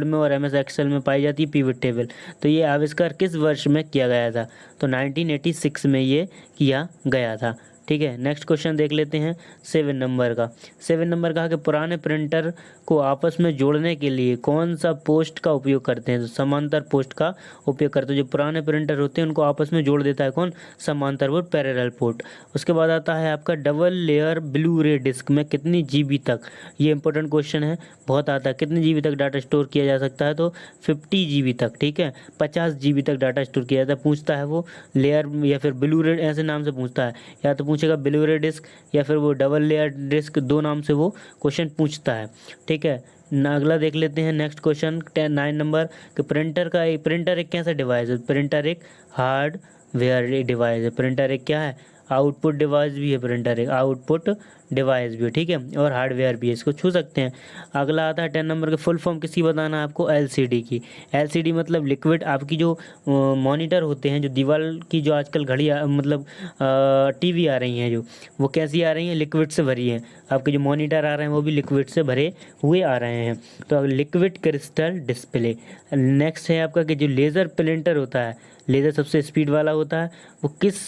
में और MS एक्सेल में पाई जाती है पीवट टेबल। तो ये आविष्कार किस वर्ष में किया गया था, तो 1986 में ये किया गया था, ठीक है। नेक्स्ट क्वेश्चन देख लेते हैं 7 नंबर का। 7 नंबर का कि पुराने प्रिंटर को आपस में जोड़ने के लिए कौन सा पोस्ट का उपयोग करते हैं, तो समांतर पोस्ट का उपयोग करते हैं। जो पुराने प्रिंटर होते हैं उनको आपस में जोड़ देता है कौन, समांतर पोर्ट, पैरेलल पोर्ट। उसके बाद आता है आपका डबल लेयर ब्लू रे डिस्क में कितनी GB तक, ये इंपॉर्टेंट क्वेश्चन है, बहुत आता है, कितनी GB तक डाटा स्टोर किया जा सकता है, तो 50 GB तक, ठीक है। 50 GB तक डाटा स्टोर किया जाता है। पूछता है वो लेयर या फिर ब्लू रे ऐसे नाम से पूछता है, या तो पूछेगा ब्लू रे डिस्क या फिर वो डबल लेयर डिस्क, दो नाम से वो क्वेश्चन पूछता है, ठीक है। अगला देख लेते हैं नेक्स्ट क्वेश्चन 9 नंबर कि प्रिंटर एक कैसा डिवाइस है। प्रिंटर एक हार्डवेयर डिवाइस है। प्रिंटर एक क्या है, आउटपुट डिवाइस भी है। प्रिंटर एक आउटपुट डिवाइस भी है, ठीक है, और हार्डवेयर भी है, इसको छू सकते हैं। अगला आता है 10 नंबर के फुल फॉर्म किसकी बताना है आपको, एलसीडी की। एलसीडी मतलब लिक्विड, आपकी जो मॉनिटर होते हैं, जो दीवार की जो आजकल घड़ी मतलब टीवी आ रही हैं जो, वो कैसी आ रही हैं, लिक्विड से भरी हैं। आपके जो मॉनिटर आ रहे हैं वो भी लिक्विड से भरे हुए आ रहे हैं। तो लिक्विड क्रिस्टल डिस्प्ले। नेक्स्ट है आपका कि जो लेज़र प्रिंटर होता है, लेज़र सबसे स्पीड वाला होता है, वो किस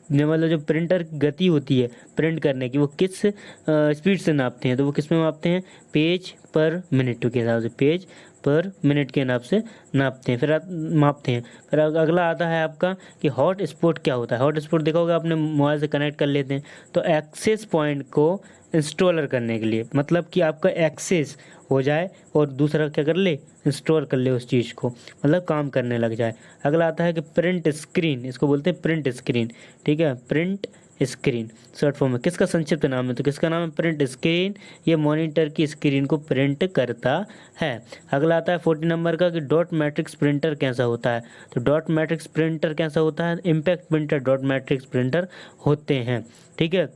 मतलब जो प्रिंटर की गति होती है प्रिंट करने की, वो किस स्पीड से नापते हैं, तो वो किस में मापते हैं, पेज पर मिनट के हिसाब से, पेज पर मिनट के हिसाब से नापते हैं, फिर मापते हैं। फिर अगला आता है आपका कि हॉट स्पॉट क्या होता है। हॉट स्पॉट देखा होगा आपने, मोबाइल से कनेक्ट कर लेते हैं, तो एक्सेस पॉइंट को इंस्टॉलर करने के लिए, मतलब कि आपका एक्सेस हो जाए और दूसरा क्या कर ले, इंस्टॉल कर ले उस चीज़ को, मतलब काम करने लग जाए। अगला आता है कि प्रिंट स्क्रीन, इसको बोलते हैं प्रिंट स्क्रीन, ठीक है, प्रिंट स्क्रीन शॉर्ट फॉर्म में। किसका संक्षिप्त नाम है, तो किसका नाम है, प्रिंट स्क्रीन। ये मॉनिटर की स्क्रीन को प्रिंट करता है। अगला आता है 40 नंबर का कि डॉट मैट्रिक्स प्रिंटर कैसा होता है। तो डॉट मैट्रिक्स प्रिंटर कैसा होता है, impact printer dot matrix printer होते हैं, ठीक है।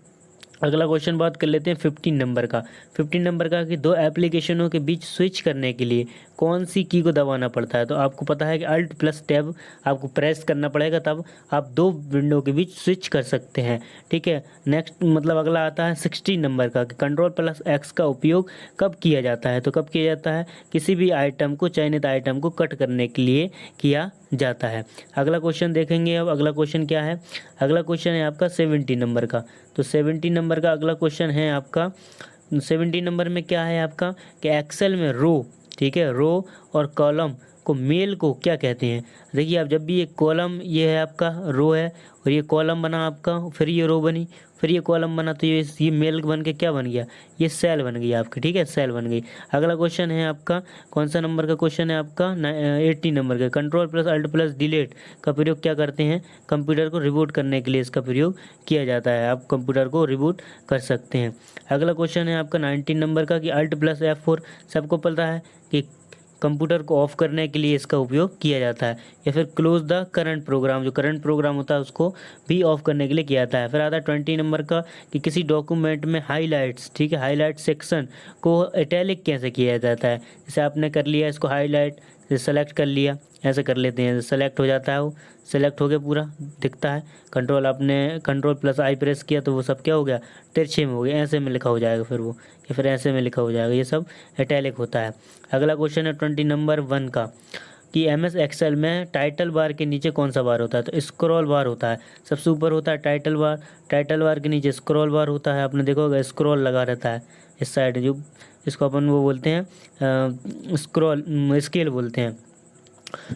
अगला क्वेश्चन बात कर लेते हैं 15 नंबर का। 15 नंबर का कि दो एप्लीकेशनों के बीच स्विच करने के लिए कौन सी की को दबाना पड़ता है। तो आपको पता है कि अल्ट प्लस टैब आपको प्रेस करना पड़ेगा, तब आप दो विंडो के बीच स्विच कर सकते हैं, ठीक है। नेक्स्ट मतलब अगला आता है 16 नंबर का कि कंट्रोल प्लस एक्स का उपयोग कब किया जाता है। तो कब किया जाता है, किसी भी आइटम को, चयनित आइटम को कट करने के लिए किया जाता है। अगला क्वेश्चन देखेंगे अब। अगला क्वेश्चन क्या है, अगला क्वेश्चन है आपका 70 नंबर का। तो 70 नंबर का अगला क्वेश्चन है आपका, 70 नंबर में क्या है आपका कि एक्सेल में रो, ठीक है, रो और कॉलम को मेल को क्या कहते हैं। देखिए आप जब भी ये कॉलम, ये है आपका रो है, और ये कॉलम बना आपका, फिर ये रो बनी, फिर ये कॉलम बना, तो ये मेल बन के क्या बन गया, ये सेल बन गई आपकी, ठीक है, सेल बन गई। अगला क्वेश्चन है आपका, कौन सा नंबर का क्वेश्चन है आपका, 80 नंबर का। Control plus alt plus delete का प्रयोग क्या करते हैं, कंप्यूटर को रिबूट करने के लिए इसका प्रयोग किया जाता है। आप कंप्यूटर को रिबूट कर सकते हैं। अगला क्वेश्चन है आपका 19 नंबर का कि अल्ट प्लस F4 सबको पता है कि कंप्यूटर को ऑफ करने के लिए इसका उपयोग किया जाता है, या फिर क्लोज द करंट प्रोग्राम, जो करंट प्रोग्राम होता है उसको भी ऑफ करने के लिए किया जाता है। फिर आता है 20 नंबर का कि किसी डॉक्यूमेंट में हाईलाइट्स, ठीक है, हाईलाइट सेक्शन को इटैलिक कैसे किया जाता है। जैसे आपने कर लिया इसको हाईलाइट, सेलेक्ट कर लिया, ऐसे कर लेते हैं, सेलेक्ट हो जाता है, वो सेलेक्ट हो गया, पूरा दिखता है। कंट्रोल आपने कंट्रोल प्लस आई प्रेस किया तो वो सब क्या हो गया, तिरछे में हो गया, ऐसे में लिखा हो जाएगा फिर वो, या फिर ऐसे में लिखा हो जाएगा, ये सब इटैलिक होता है। अगला क्वेश्चन है 20 नंबर 1 का कि MS एक्सेल में टाइटल बार के नीचे कौन सा बार होता है। तो स्क्रॉल बार होता है, सबसे ऊपर होता है टाइटल बार, टाइटल बार के नीचे स्क्रॉल बार होता है। आपने देखा होगा स्क्रॉल लगा रहता है इस साइड, जो इसको अपन वो बोलते हैं स्क्रॉल स्केल बोलते हैं।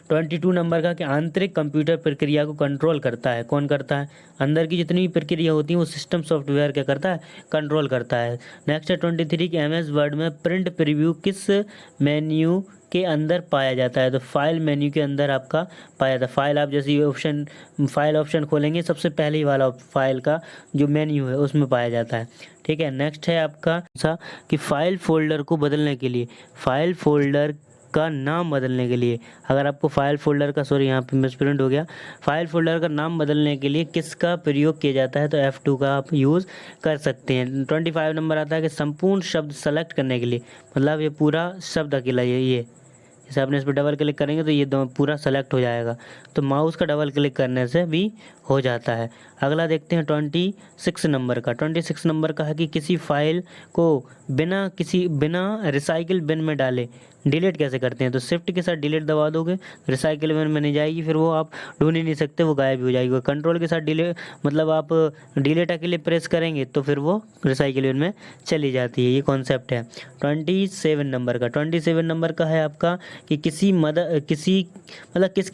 22 नंबर का कि आंतरिक कंप्यूटर प्रक्रिया को कंट्रोल करता है, कौन करता है, अंदर की जितनी भी प्रक्रिया होती है वो सिस्टम सॉफ्टवेयर क्या करता है, कंट्रोल करता है। नेक्स्ट है 23 कि MS वर्ड में प्रिंट प्रीव्यू किस मेन्यू के अंदर पाया जाता है। तो फाइल मेन्यू के अंदर आपका पाया जाता है। फाइल आप जैसे ऑप्शन, फाइल ऑप्शन खोलेंगे, सबसे पहले ही वाला फाइल का जो मेन्यू है उसमें पाया जाता है, ठीक है। नेक्स्ट है आपका सा कि फाइल फोल्डर को बदलने के लिए, फाइल फोल्डर का नाम बदलने के लिए, अगर आपको फाइल फोल्डर का, सॉरी यहाँ पे मिसप्रिंट हो गया, फाइल फोल्डर का नाम बदलने के लिए किसका प्रयोग किया जाता है, तो F2 का आप यूज़ कर सकते हैं। 25 नंबर आता है कि संपूर्ण शब्द सेलेक्ट करने के लिए, मतलब ये पूरा शब्द अकेला, ये जैसे आपने इस पर डबल क्लिक करेंगे तो ये पूरा सेलेक्ट हो जाएगा, तो माउस का डबल क्लिक करने से भी हो जाता है। अगला देखते हैं 26 नंबर का। 26 नंबर का है कि किसी फाइल को बिना रिसाइकिल बिन में डाले डिलीट कैसे करते हैं। तो शिफ्ट के साथ डिलीट दबा दोगे, रिसाइकिल बिन में नहीं जाएगी, फिर वो आप ढूंढ ही नहीं सकते, वो गायब हो जाएगी। कंट्रोल के साथ डिलीट, मतलब आप डिलीट अकेले प्रेस करेंगे तो फिर वो रिसाइकिल बिन में चली जाती है, ये कॉन्सेप्ट है। 27 नंबर का। 27 नंबर का है आपका कि किसकी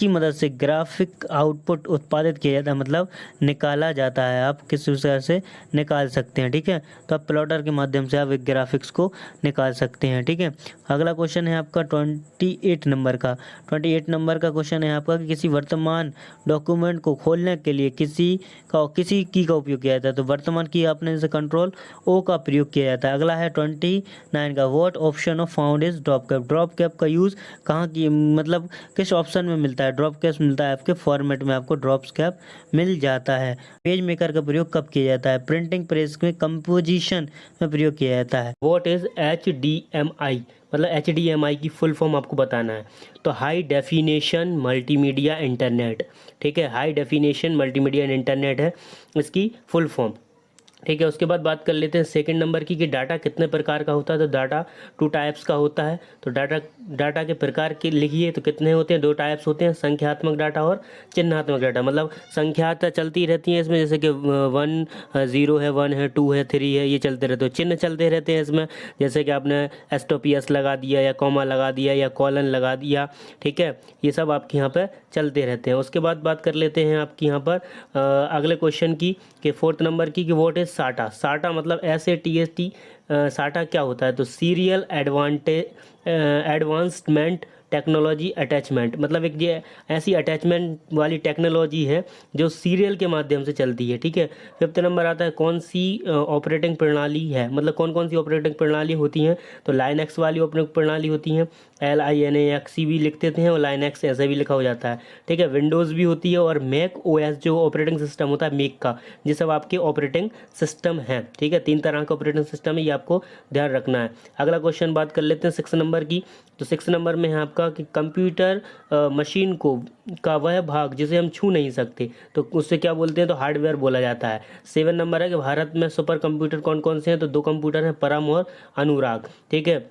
मदद से ग्राफिक आउटपुट उत्पादित किया जाता है, मतलब निकाला जाता है, आप किस तरह से निकाल सकते हैं, ठीक है। तो आप प्लॉटर के माध्यम से आप एक ग्राफिक्स को निकाल सकते हैं, ठीक है। अगला क्वेश्चन है है आपका 28 नंबर का। 28 नंबर का क्वेश्चन है आपका कि किसी वर्तमान डॉक्यूमेंट को खोलने के लिए किसी की का उपयोग किया जाता है। तो वर्तमान की आपने जैसे कंट्रोल ओ का प्रयोग किया जाता है। अगला है 29 का, what option of found is drop cap. Drop cap का यूज़ कहाँ की, मतलब किस ऑप्शन में मिलता है? ड्रॉप कैप मिलता है आपके फॉर्मेट में, आपको ड्रॉप कैप मिल जाता है। पेज मेकर का प्रयोग कब किया जाता है? प्रिंटिंग प्रेस में कंपोजिशन में प्रयोग किया जाता है। व्हाट इज़ HDMI, मतलब HDMI की फुल फॉर्म आपको बताना है। तो हाई डेफिनेशन मल्टीमीडिया इंटरनेट, ठीक है, हाई डेफिनेशन मल्टीमीडिया इंटरनेट है इसकी फुल फॉर्म, ठीक है। उसके बाद बात कर लेते हैं सेकंड नंबर की कि डाटा कितने प्रकार का होता है। तो डाटा 2 टाइप्स का होता है। तो डाटा के प्रकार के लिखिए तो कितने होते हैं? 2 टाइप्स होते हैं, संख्यात्मक डाटा और चिन्हात्मक डाटा। मतलब संख्या चलती रहती है इसमें, जैसे कि 1 0 है, 1 है, 2 है, 3 है, ये चलते रहते हैं। चिन्ह चलते रहते हैं इसमें, जैसे कि आपने एस्टोपियस लगा दिया या कॉमा लगा दिया या कॉलन लगा दिया, ठीक है, ये सब आपके यहाँ पर चलते रहते हैं। उसके बाद बात कर लेते हैं आपके यहाँ पर अगले क्वेश्चन की कि 4th नंबर की कि व्हाट इज साटा। साटा मतलब SATA। साटा क्या होता है? तो सीरियल एडवांसमेंट टेक्नोलॉजी अटैचमेंट, मतलब एक ये ऐसी अटैचमेंट वाली टेक्नोलॉजी है जो सीरियल के माध्यम से चलती है, ठीक है। 5th नंबर आता है कौन सी ऑपरेटिंग प्रणाली है, मतलब कौन कौन सी ऑपरेटिंग प्रणाली होती हैं? तो लाइनक्स वाली ऑपरेटिंग प्रणाली होती हैं, LINAX भी लिखते थे और लाइनक्स ऐसे भी लिखा हो जाता है, ठीक है। विंडोज़ भी होती है और मैक OS जो ऑपरेटिंग सिस्टम होता है मैक का, ये सब आपके ऑपरेटिंग सिस्टम है, ठीक है। 3 तरह का ऑपरेटिंग सिस्टम है, ये आपको ध्यान रखना है। अगला क्वेश्चन बात कर लेते हैं 6 नंबर की। तो 6 नंबर में है आपका कि कंप्यूटर मशीन का वह भाग जिसे हम छू नहीं सकते, तो उससे क्या बोलते हैं? तो हार्डवेयर बोला जाता है। 7 नंबर है कि भारत में सुपर कंप्यूटर कौन कौन से हैं? तो 2 कंप्यूटर हैं, परम और अनुराग, ठीक है।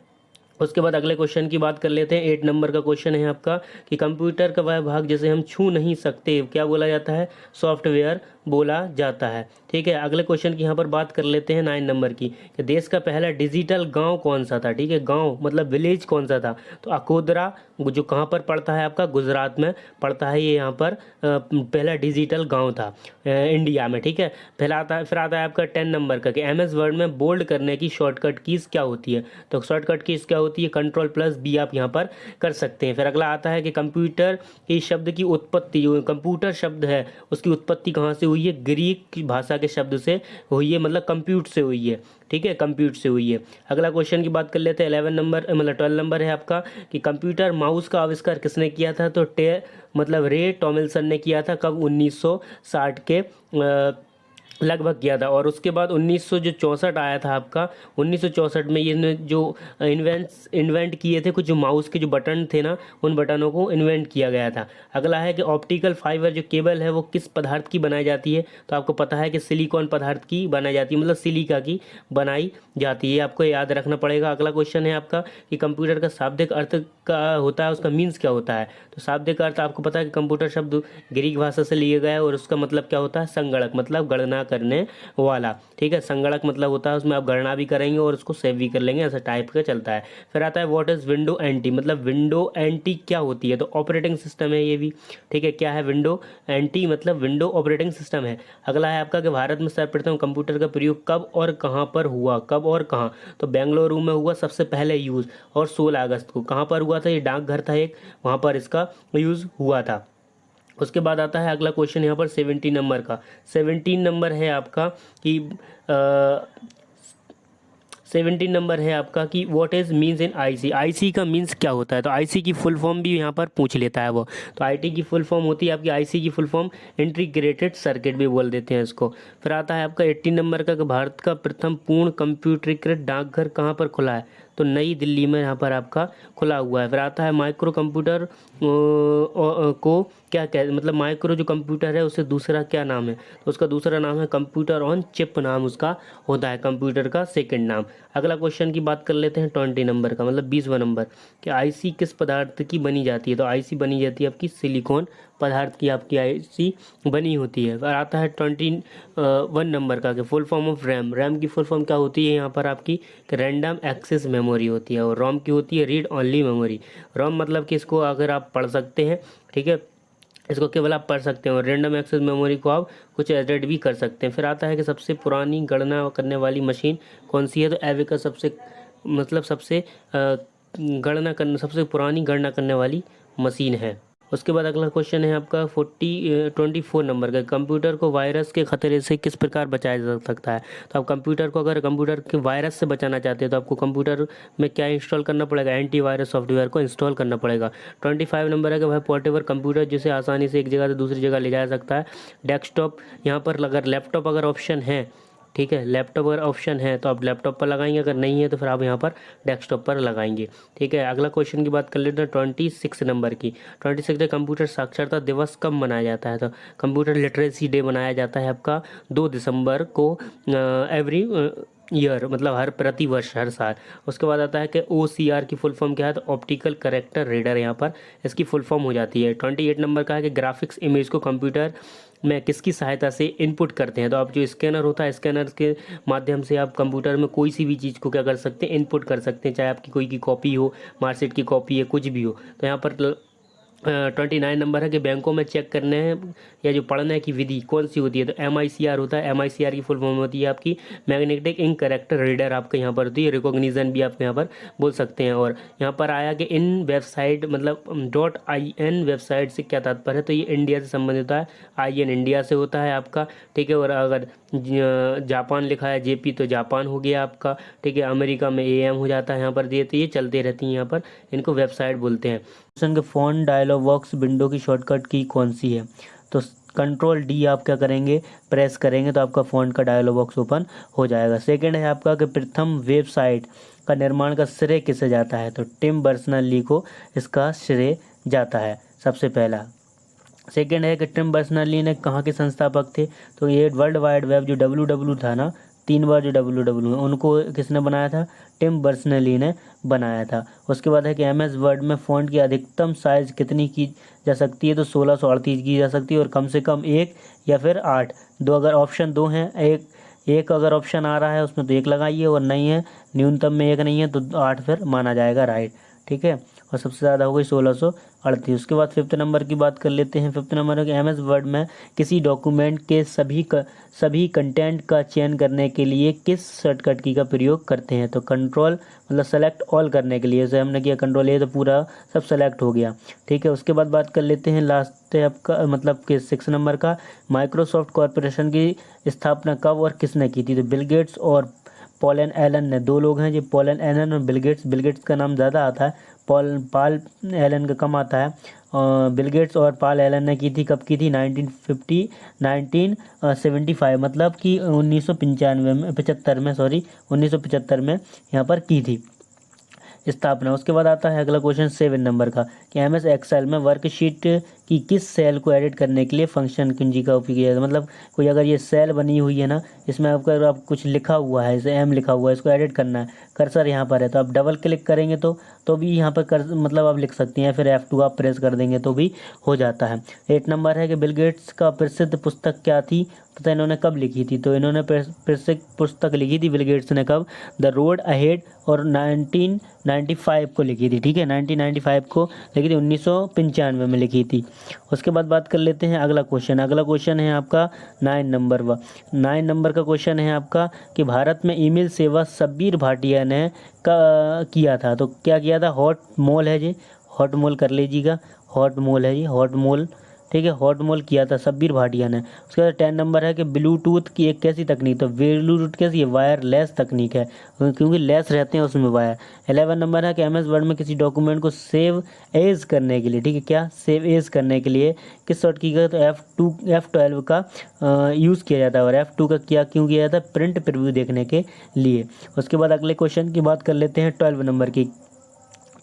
उसके बाद अगले क्वेश्चन की बात कर लेते हैं। 8 नंबर का क्वेश्चन है आपका कि कंप्यूटर का वह भाग जिसे हम छू नहीं सकते क्या बोला जाता है? सॉफ्टवेयर बोला जाता है, ठीक है। अगले क्वेश्चन की यहाँ पर बात कर लेते हैं 9 नंबर की कि देश का पहला डिजिटल गांव कौन सा था, ठीक है। गांव मतलब विलेज कौन सा था? तो अकोदरा, जो कहाँ पर पड़ता है आपका? गुजरात में पड़ता है ये। यहाँ पर पहला डिजिटल गांव था इंडिया में, ठीक है। फिर आता है आपका 10 नंबर का कि MS वर्ड में बोल्ड करने की शॉर्टकट कीज़ क्या होती है? तो शॉर्टकट कीज़ क्या होती है? Ctrl+B आप यहाँ पर कर सकते हैं। फिर अगला आता है कि कंप्यूटर के शब्द की उत्पत्ति, जो कंप्यूटर शब्द है उसकी उत्पत्ति कहाँ से हुई है? ग्रीक की भाषा के शब्द से हुई है, मतलब कंप्यूट से हुई है, ठीक है, कंप्यूट से हुई है। अगला क्वेश्चन की बात कर लेते हैं 11 नंबर, मतलब 12 नंबर है आपका कि कंप्यूटर माउस का आविष्कार किसने किया था? तो मतलब रे टॉमिल्सन ने किया था। कब? 1960 के लगभग किया था। और उसके बाद 1964 आया था आपका। 1964 में ये जो इन्वेंट किए थे कुछ, जो माउस के जो बटन थे ना, उन बटनों को इन्वेंट किया गया था। अगला है कि ऑप्टिकल फाइबर जो केबल है वो किस पदार्थ की बनाई जाती है? तो आपको पता है कि सिलिकॉन पदार्थ की बनाई जाती है, मतलब सिलिका की बनाई जाती है, आपको याद रखना पड़ेगा। अगला क्वेश्चन है आपका कि कंप्यूटर का शाब्दिक अर्थ का होता है, उसका मीन्स क्या होता है? तो शाब्दिक अर्थ आपको पता है कि कंप्यूटर शब्द ग्रीक भाषा से लिया गया है और उसका मतलब क्या होता है? संगणक, मतलब गणना करने वाला, ठीक है। संगणक मतलब होता है उसमें आप गणना भी करेंगे और उसको सेव भी कर लेंगे, ऐसा टाइप का चलता है। फिर आता है व्हाट इज विंडो एनटी, मतलब विंडो एनटी क्या होती है? तो ऑपरेटिंग सिस्टम है ये भी, ठीक है। क्या है विंडो एनटी? मतलब विंडो ऑपरेटिंग सिस्टम है। अगला है आपका कि भारत में सर्वप्रथम कंप्यूटर का प्रयोग कब और कहाँ पर हुआ? कब और कहाँ? तो बेंगलुरु में हुआ सबसे पहले यूज़, और 16 अगस्त को। कहाँ पर हुआ था? ये डाकघर था एक, वहाँ पर इसका यूज़ हुआ था। उसके बाद आता है अगला क्वेश्चन यहाँ पर 17 नंबर का। 17 नंबर है आपका कि 17 नंबर है आपका कि what is means in IC. IC का मीन्स क्या होता है? तो आईसी की फुल फॉर्म भी यहाँ पर पूछ लेता है वो। तो आईटी की फुल फॉर्म होती है आपकी, आईसी की फुल फॉर्म इंटीग्रेटेड सर्किट भी बोल देते हैं इसको। फिर आता है आपका 18 नंबर का कि भारत का प्रथम पूर्ण कंप्यूटरीकृत डाकघर कहाँ पर खुला है? तो नई दिल्ली में यहाँ पर आपका खुला हुआ है। फिर आता है माइक्रो कंप्यूटर को क्या मतलब माइक्रो जो कंप्यूटर है उससे दूसरा क्या नाम है? तो उसका दूसरा नाम है कंप्यूटर ऑन चिप, नाम उसका होता है, कंप्यूटर का सेकंड नाम। अगला क्वेश्चन की बात कर लेते हैं 20 नंबर का, मतलब 20वां नंबर कि आईसी किस पदार्थ की बनी जाती है? तो आईसी बनी जाती है आपकी सिलिकॉन पदार्थ की, आपकी आईसी बनी होती है। और आता है 21 नंबर का कि full form of RAM. RAM की फुल फॉर्म क्या होती है यहाँ पर आपकी? रैंडम एक्सेस मेमोरी होती है। और रोम की होती है रीड ओनली मेमोरी। रोम मतलब कि इसको अगर आप पढ़ सकते हैं, ठीक है, इसको केवल आप पढ़ सकते हैं, और रैंडम एक्सेस मेमोरी को आप कुछ एडिट भी कर सकते हैं। फिर आता है कि सबसे पुरानी गणना करने वाली मशीन कौन सी है? तो एबेकस सबसे गणना करने सबसे पुरानी गणना करने वाली मशीन है। उसके बाद अगला क्वेश्चन है आपका 24 नंबर का, कंप्यूटर को वायरस के खतरे से किस प्रकार बचाया जा सकता है। तो आप कंप्यूटर को अगर कंप्यूटर के वायरस से बचाना चाहते हैं तो आपको कंप्यूटर में क्या इंस्टॉल करना पड़ेगा, एंटीवायरस सॉफ्टवेयर को इंस्टॉल करना पड़ेगा। 25 नंबर है कि भाई पोर्टेबल कंप्यूटर जिसे आसानी से एक जगह से दूसरी जगह ले जाया सकता है। डेस्कटॉप, यहाँ पर अगर लैपटॉप अगर ऑप्शन है, ठीक है, लैपटॉप अगर ऑप्शन है तो आप लैपटॉप पर लगाएंगे, अगर नहीं है तो फिर आप यहाँ पर डेस्कटॉप पर लगाएंगे। ठीक है, अगला क्वेश्चन की बात कर लेते हैं 26 नंबर की। 26 डे कंप्यूटर साक्षरता दिवस कब मनाया जाता है। तो कंप्यूटर लिटरेसी डे मनाया जाता है आपका 2 दिसंबर को एवरी ईयर, मतलब हर प्रतिवर्ष, हर साल। उसके बाद आता है कि OCR की फुल फॉर्म क्या है। तो ऑप्टिकल करेक्टर रीडर यहाँ पर इसकी फुल फॉर्म हो जाती है। 28 नंबर का है कि ग्राफिक्स इमेज को कंप्यूटर में किसकी सहायता से इनपुट करते हैं। तो आप जो स्कैनर होता है, स्कैनर के माध्यम से आप कंप्यूटर में कोई सी भी चीज़ को क्या कर सकते हैं, इनपुट कर सकते हैं, चाहे आपकी कोई की कॉपी हो, मार्कशीट की कॉपी है, कुछ भी हो। तो यहाँ पर 29 नंबर है कि बैंकों में चेक करने या जो पढ़ने की विधि कौन सी होती है। तो MICR होता है। MICR की फुल फॉर्म होती है आपकी मैग्नेटिक इंक कैरेक्टर रीडर, आपके यहाँ पर होती है। रिकॉग्निशन भी आप यहाँ पर बोल सकते हैं। और यहाँ पर आया कि इन वेबसाइट मतलब .in वेबसाइट से क्या तात्पर्य है। तो ये इंडिया से संबंधित होता है। IN इंडिया से होता है आपका, ठीक है। और अगर जापान लिखा है JP तो जापान हो गया आपका, ठीक है। अमेरिका में AM हो जाता है यहाँ पर दिए, तो ये चलते रहती हैं यहाँ पर, इनको वेबसाइट बोलते हैं। क्वेश्चन के फ़ॉन्ट डायलॉग बॉक्स विंडो की शॉर्टकट की कौन सी है। तो Ctrl D आप क्या करेंगे, प्रेस करेंगे तो आपका फ़ॉन्ट का डायलॉग बॉक्स ओपन हो जाएगा। सेकंड है आपका कि प्रथम वेबसाइट का निर्माण का श्रेय किसे जाता है। तो टिम बर्नर्स-ली को इसका श्रेय जाता है सबसे पहला। सेकंड है कि टिम बर्नर्स-ली ने कहाँ के संस्थापक थे। तो ये वर्ल्ड वाइड वेब जो WW था ना, 3 बार जो WW है, उनको किसने बनाया था, टिम बर्नर्स-ली ने बनाया था। उसके बाद है कि MS वर्ड में फ़ॉन्ट की अधिकतम साइज़ कितनी की जा सकती है। तो 1638 की जा सकती है, और कम से कम 1 या फिर 8, दो अगर ऑप्शन 2 हैं, एक अगर ऑप्शन आ रहा है उसमें तो 1 लगाइए, और नहीं है, न्यूनतम में 1 नहीं है तो 8 फिर माना जाएगा राइट, ठीक है। और सबसे ज़्यादा हो गई 1638। उसके बाद 5th नंबर की बात कर लेते हैं। 5th नंबर है कि MS वर्ड में किसी डॉक्यूमेंट के सभी कंटेंट का चयन करने के लिए किस शॉर्टकट की का प्रयोग करते हैं। तो कंट्रोल मतलब सेलेक्ट ऑल करने के लिए, जैसे हमने किया Ctrl A तो पूरा सब सेलेक्ट हो गया, ठीक है। उसके बाद बात कर लेते हैं लास्ट है आपका मतलब कि 6 नंबर का, माइक्रोसॉफ्ट कॉरपोरेशन की स्थापना कब और किसने की थी। तो बिल गेट्स और पॉल एलन ने, 2 लोग हैं जो पॉल एलन और बिल गेट्स का नाम ज़्यादा आता है, पाल एलन का कम आता है। बिल गेट्स और पाल एलन ने की थी, कब की थी, 1975 मतलब कि 1975 में यहाँ पर की थी स्थापना। उसके बाद आता है अगला क्वेश्चन 7 नंबर का कि MS एक्सेल में वर्कशीट की किस सेल को एडिट करने के लिए फंक्शन कुंजी का उपयोग किया जाता है। मतलब कोई अगर ये सेल बनी हुई है ना, इसमें आपका आप कुछ लिखा हुआ है, जैसे M लिखा हुआ है, इसको एडिट करना है, कर्सर यहाँ पर है तो आप डबल क्लिक करेंगे तो भी यहाँ पर मतलब आप लिख सकते हैं, फिर F2 आप प्रेस कर देंगे तो भी हो जाता है। 8 नंबर है कि बिल गेट्स का प्रसिद्ध पुस्तक क्या थी तथा इन्होंने कब लिखी थी। तो इन्होंने प्रसिद्ध पुस्तक लिखी थी बिल गेट्स ने कब, द रोड अहेड, और 1995 को लिखी थी, ठीक है, 1995 को लिखी थी, 1995 में लिखी थी। उसके बाद बात कर लेते हैं अगला क्वेश्चन है आपका 9 नंबर का क्वेश्चन है आपका कि भारत में ईमेल सेवा शब्बीर भाटिया ने किया था। तो क्या किया था, हॉट मॉल है जी, हॉट मॉल कर लीजिएगा, हॉट मॉल है जी, हॉट मॉल, ठीक है, हॉट मॉल किया था शब्बीर भाटिया ने। उसके बाद 10 नंबर है कि ब्लूटूथ की एक कैसी तकनीक, तो ब्लूटूथ कैसी है, वायरलेस तकनीक है, क्योंकि लेस रहते हैं उसमें वायर। 11 नंबर है कि MS वर्ड में किसी डॉक्यूमेंट को सेव एज करने के लिए, ठीक है, क्या सेव एज करने के लिए किस शॉर्ट की का, तो F12 का यूज़ किया जाता है। और F2 का क्यों किया जाता है, प्रिंट प्रीव्यू देखने के लिए। उसके बाद अगले क्वेश्चन की बात कर लेते हैं 12 नंबर की।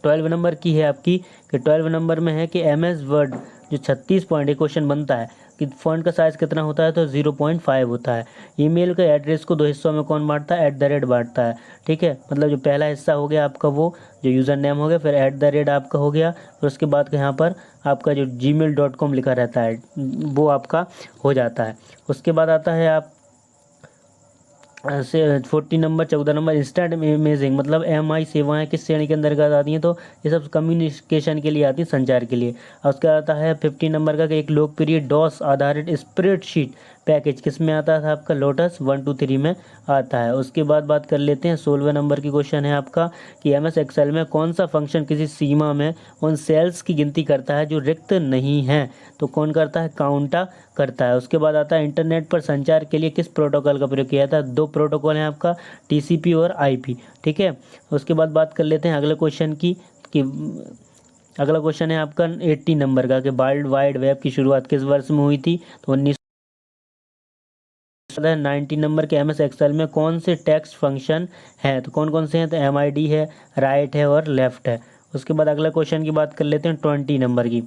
12 नंबर की है आपकी कि 12 नंबर में है कि MS वर्ड जो 36 पॉइंट क्वेश्चन बनता है कि फॉन्ट का साइज़ कितना होता है। तो 0.5 होता है। ईमेल के एड्रेस को 2 हिस्सों में कौन बांटता है, @ बांटता है, ठीक है। मतलब जो पहला हिस्सा हो गया आपका वो जो यूज़र नेम हो गया, फिर @ आपका हो गया, फिर उसके बाद यहाँ पर आपका जो gmail.com लिखा रहता है वो आपका हो जाता है। उसके बाद आता है आप से 14 नंबर इंस्टेंट इमेजिंग मतलब MI सेवाएं किस श्रेणी के अंतर्गत आती हैं। तो ये सब कम्युनिकेशन के लिए आती हैं, संचार के लिए। और उसका आता है 15 नंबर का कि एक लोकप्रिय DOS आधारित स्प्रेडशीट पैकेज किस में आता था आपका, लोटस 1 2 3 में आता है। उसके बाद बात कर लेते हैं 16वें नंबर की क्वेश्चन है आपका कि एम एस एक्सेल में कौन सा फंक्शन किसी सीमा में उन सेल्स की गिनती करता है जो रिक्त नहीं हैं, तो कौन करता है, काउंटा करता है। उसके बाद आता है इंटरनेट पर संचार के लिए किस प्रोटोकॉल का प्रयोग किया था, दो प्रोटोकॉल हैं आपका, टीसीपी और आईपी, ठीक है। उसके बाद बात कर लेते हैं अगले क्वेश्चन की कि अगला क्वेश्चन है आपका 80 नंबर का कि वर्ल्ड वाइड वेब की शुरुआत किस वर्ष में हुई थी, तो 90 नंबर के एम एस एक्सेल में कौन से टेक्स्ट फंक्शन हैं, तो कौन कौन से हैं, तो MID है, राइट है और लेफ्ट है। उसके बाद अगला क्वेश्चन की बात कर लेते हैं 20 नंबर की।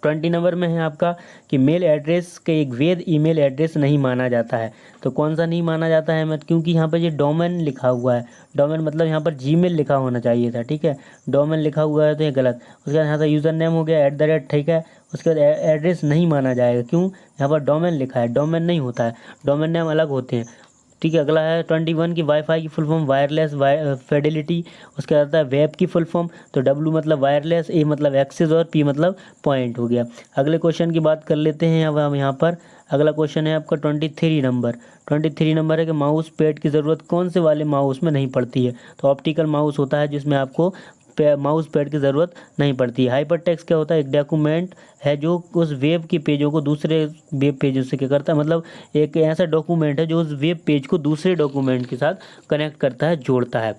20 नंबर में है आपका कि मेल एड्रेस के एक वैध ईमेल एड्रेस नहीं माना जाता है, तो कौन सा नहीं माना जाता है, मत क्योंकि यहाँ पर ये डोमेन लिखा हुआ है, डोमेन मतलब यहाँ पर जीमेल लिखा होना चाहिए था, ठीक है, डोमेन लिखा हुआ है तो ये गलत। उसके बाद यहाँ पर यूज़र नेम हो गया @ ठीक है। उसके बाद एड्रेस नहीं माना जाएगा, क्यों, यहाँ पर डोमेन लिखा है, डोमेन नहीं होता है, डोमेन नेम अलग होते हैं, ठीक है। अगला है 21 की वाईफाई की फुल फॉर्म वायरलेस फिडेलिटी। उसके बाद आता है वेब की फुल फॉर्म, तो W मतलब वायरलेस, A मतलब एक्सेस और P मतलब पॉइंट हो गया। अगले क्वेश्चन की बात कर लेते हैं अब हम यहाँ पर। अगला क्वेश्चन है आपका 23 नंबर। 23 नंबर है कि माउस पैड की ज़रूरत कौन से वाले माउस में नहीं पड़ती है, तो ऑप्टिकल माउस होता है जिसमें आपको माउस पैड की ज़रूरत नहीं पड़ती है। हाइपर टेक्स्ट क्या होता है, एक डॉक्यूमेंट है जो उस वेब के पेजों को दूसरे वेब पेजों से क्या करता है, मतलब एक ऐसा डॉक्यूमेंट है जो उस वेब पेज को दूसरे डॉक्यूमेंट के साथ कनेक्ट करता है, जोड़ता है।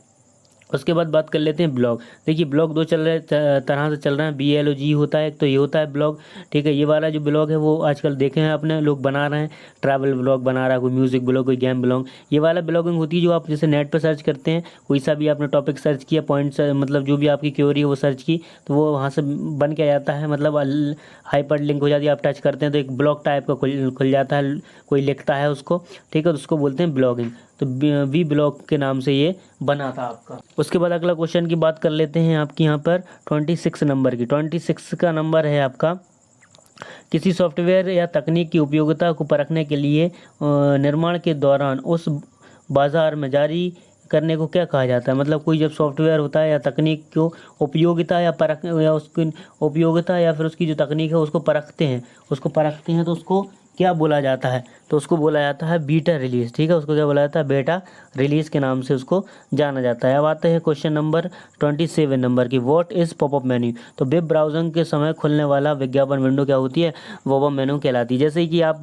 उसके बाद बात कर लेते हैं ब्लॉग। देखिए ब्लॉग दो तरह से चल रहे हैं, BLOG होता है एक, तो ये होता है ब्लॉग, ठीक है। ये वाला जो ब्लॉग है वो आजकल देखे हैं अपने लोग बना रहे हैं, ट्रैवल ब्लॉग बना रहा है, कोई म्यूज़िक ब्लॉग, कोई गेम ब्लॉग। ये वाला ब्लॉगिंग होती है जो आप जैसे नेट पर सर्च करते हैं, कोई सा भी आपने टॉपिक सर्च किया, पॉइंट मतलब जो भी आपकी क्वेरी है वो सर्च की, तो वो वहाँ से बन के आ जाता है, मतलब हाइपर लिंक हो जाती है, आप टच करते हैं तो एक ब्लॉग टाइप का खुल जाता है, कोई लिखता है उसको, ठीक है, तो उसको बोलते हैं ब्लॉगिंग। तो वी ब्लॉग के नाम से ये बना था आपका। उसके बाद अगला क्वेश्चन की बात कर लेते हैं आपकी यहाँ पर 26 नंबर की। 26 का नंबर है आपका, किसी सॉफ्टवेयर या तकनीक की उपयोगिता को परखने के लिए निर्माण के दौरान उस बाजार में जारी करने को क्या कहा जाता है, मतलब कोई जब सॉफ्टवेयर होता है या तकनीक को उपयोगिता या परख या उसकी उपयोगिता या फिर उसकी जो तकनीक है उसको परखते हैं तो उसको क्या बोला जाता है, तो उसको बोला जाता है बीटा रिलीज़, ठीक है, उसको क्या बोला जाता है, बेटा रिलीज़ के नाम से उसको जाना जाता है। अब आते हैं क्वेश्चन नंबर 27 नंबर की, व्हाट इज़ पॉपअप मेन्यू। तो वेब ब्राउजिंग के समय खुलने वाला विज्ञापन विंडो क्या होती है, पॉपअप मेन्यू कहलाती है। जैसे कि आप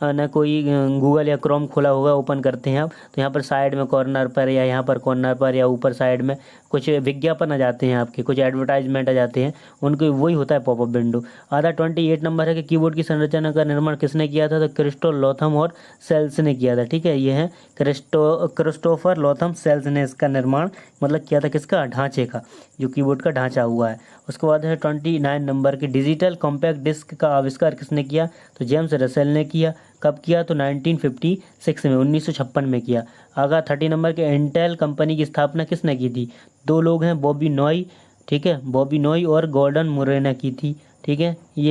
ना कोई गूगल या क्रोम खुला होगा, ओपन करते हैं आप, तो यहाँ पर साइड में कॉर्नर पर या यहाँ पर कॉर्नर पर या ऊपर साइड में कुछ विज्ञापन आ जाते हैं आपके, कुछ एडवर्टाइजमेंट आ जाते हैं, उनको वही होता है पॉपअप विंडो। आधा 28 नंबर है कि कीबोर्ड की संरचना का निर्माण किसने किया था, तो क्रिस्टोफर लोथम और सेल्स ने किया था, ठीक है। ये है क्रिस्टोफर लोथम सेल्स ने इसका निर्माण मतलब किया था, किसका, ढांचे का, जो कीबोर्ड का ढांचा हुआ है। उसके बाद है 29 नंबर की, डिजिटल कॉम्पैक्ट डिस्क का आविष्कार किसने किया, तो जेम्स रसेल ने किया। कब किया, तो 1956 में, 1956 में किया। आगा 30 नंबर के, इंटेल कंपनी की स्थापना किसने की थी, दो लोग हैं, बॉबी नॉय, ठीक है, बॉबी नॉय और गॉर्डन मुरे ने की थी, ठीक है। ये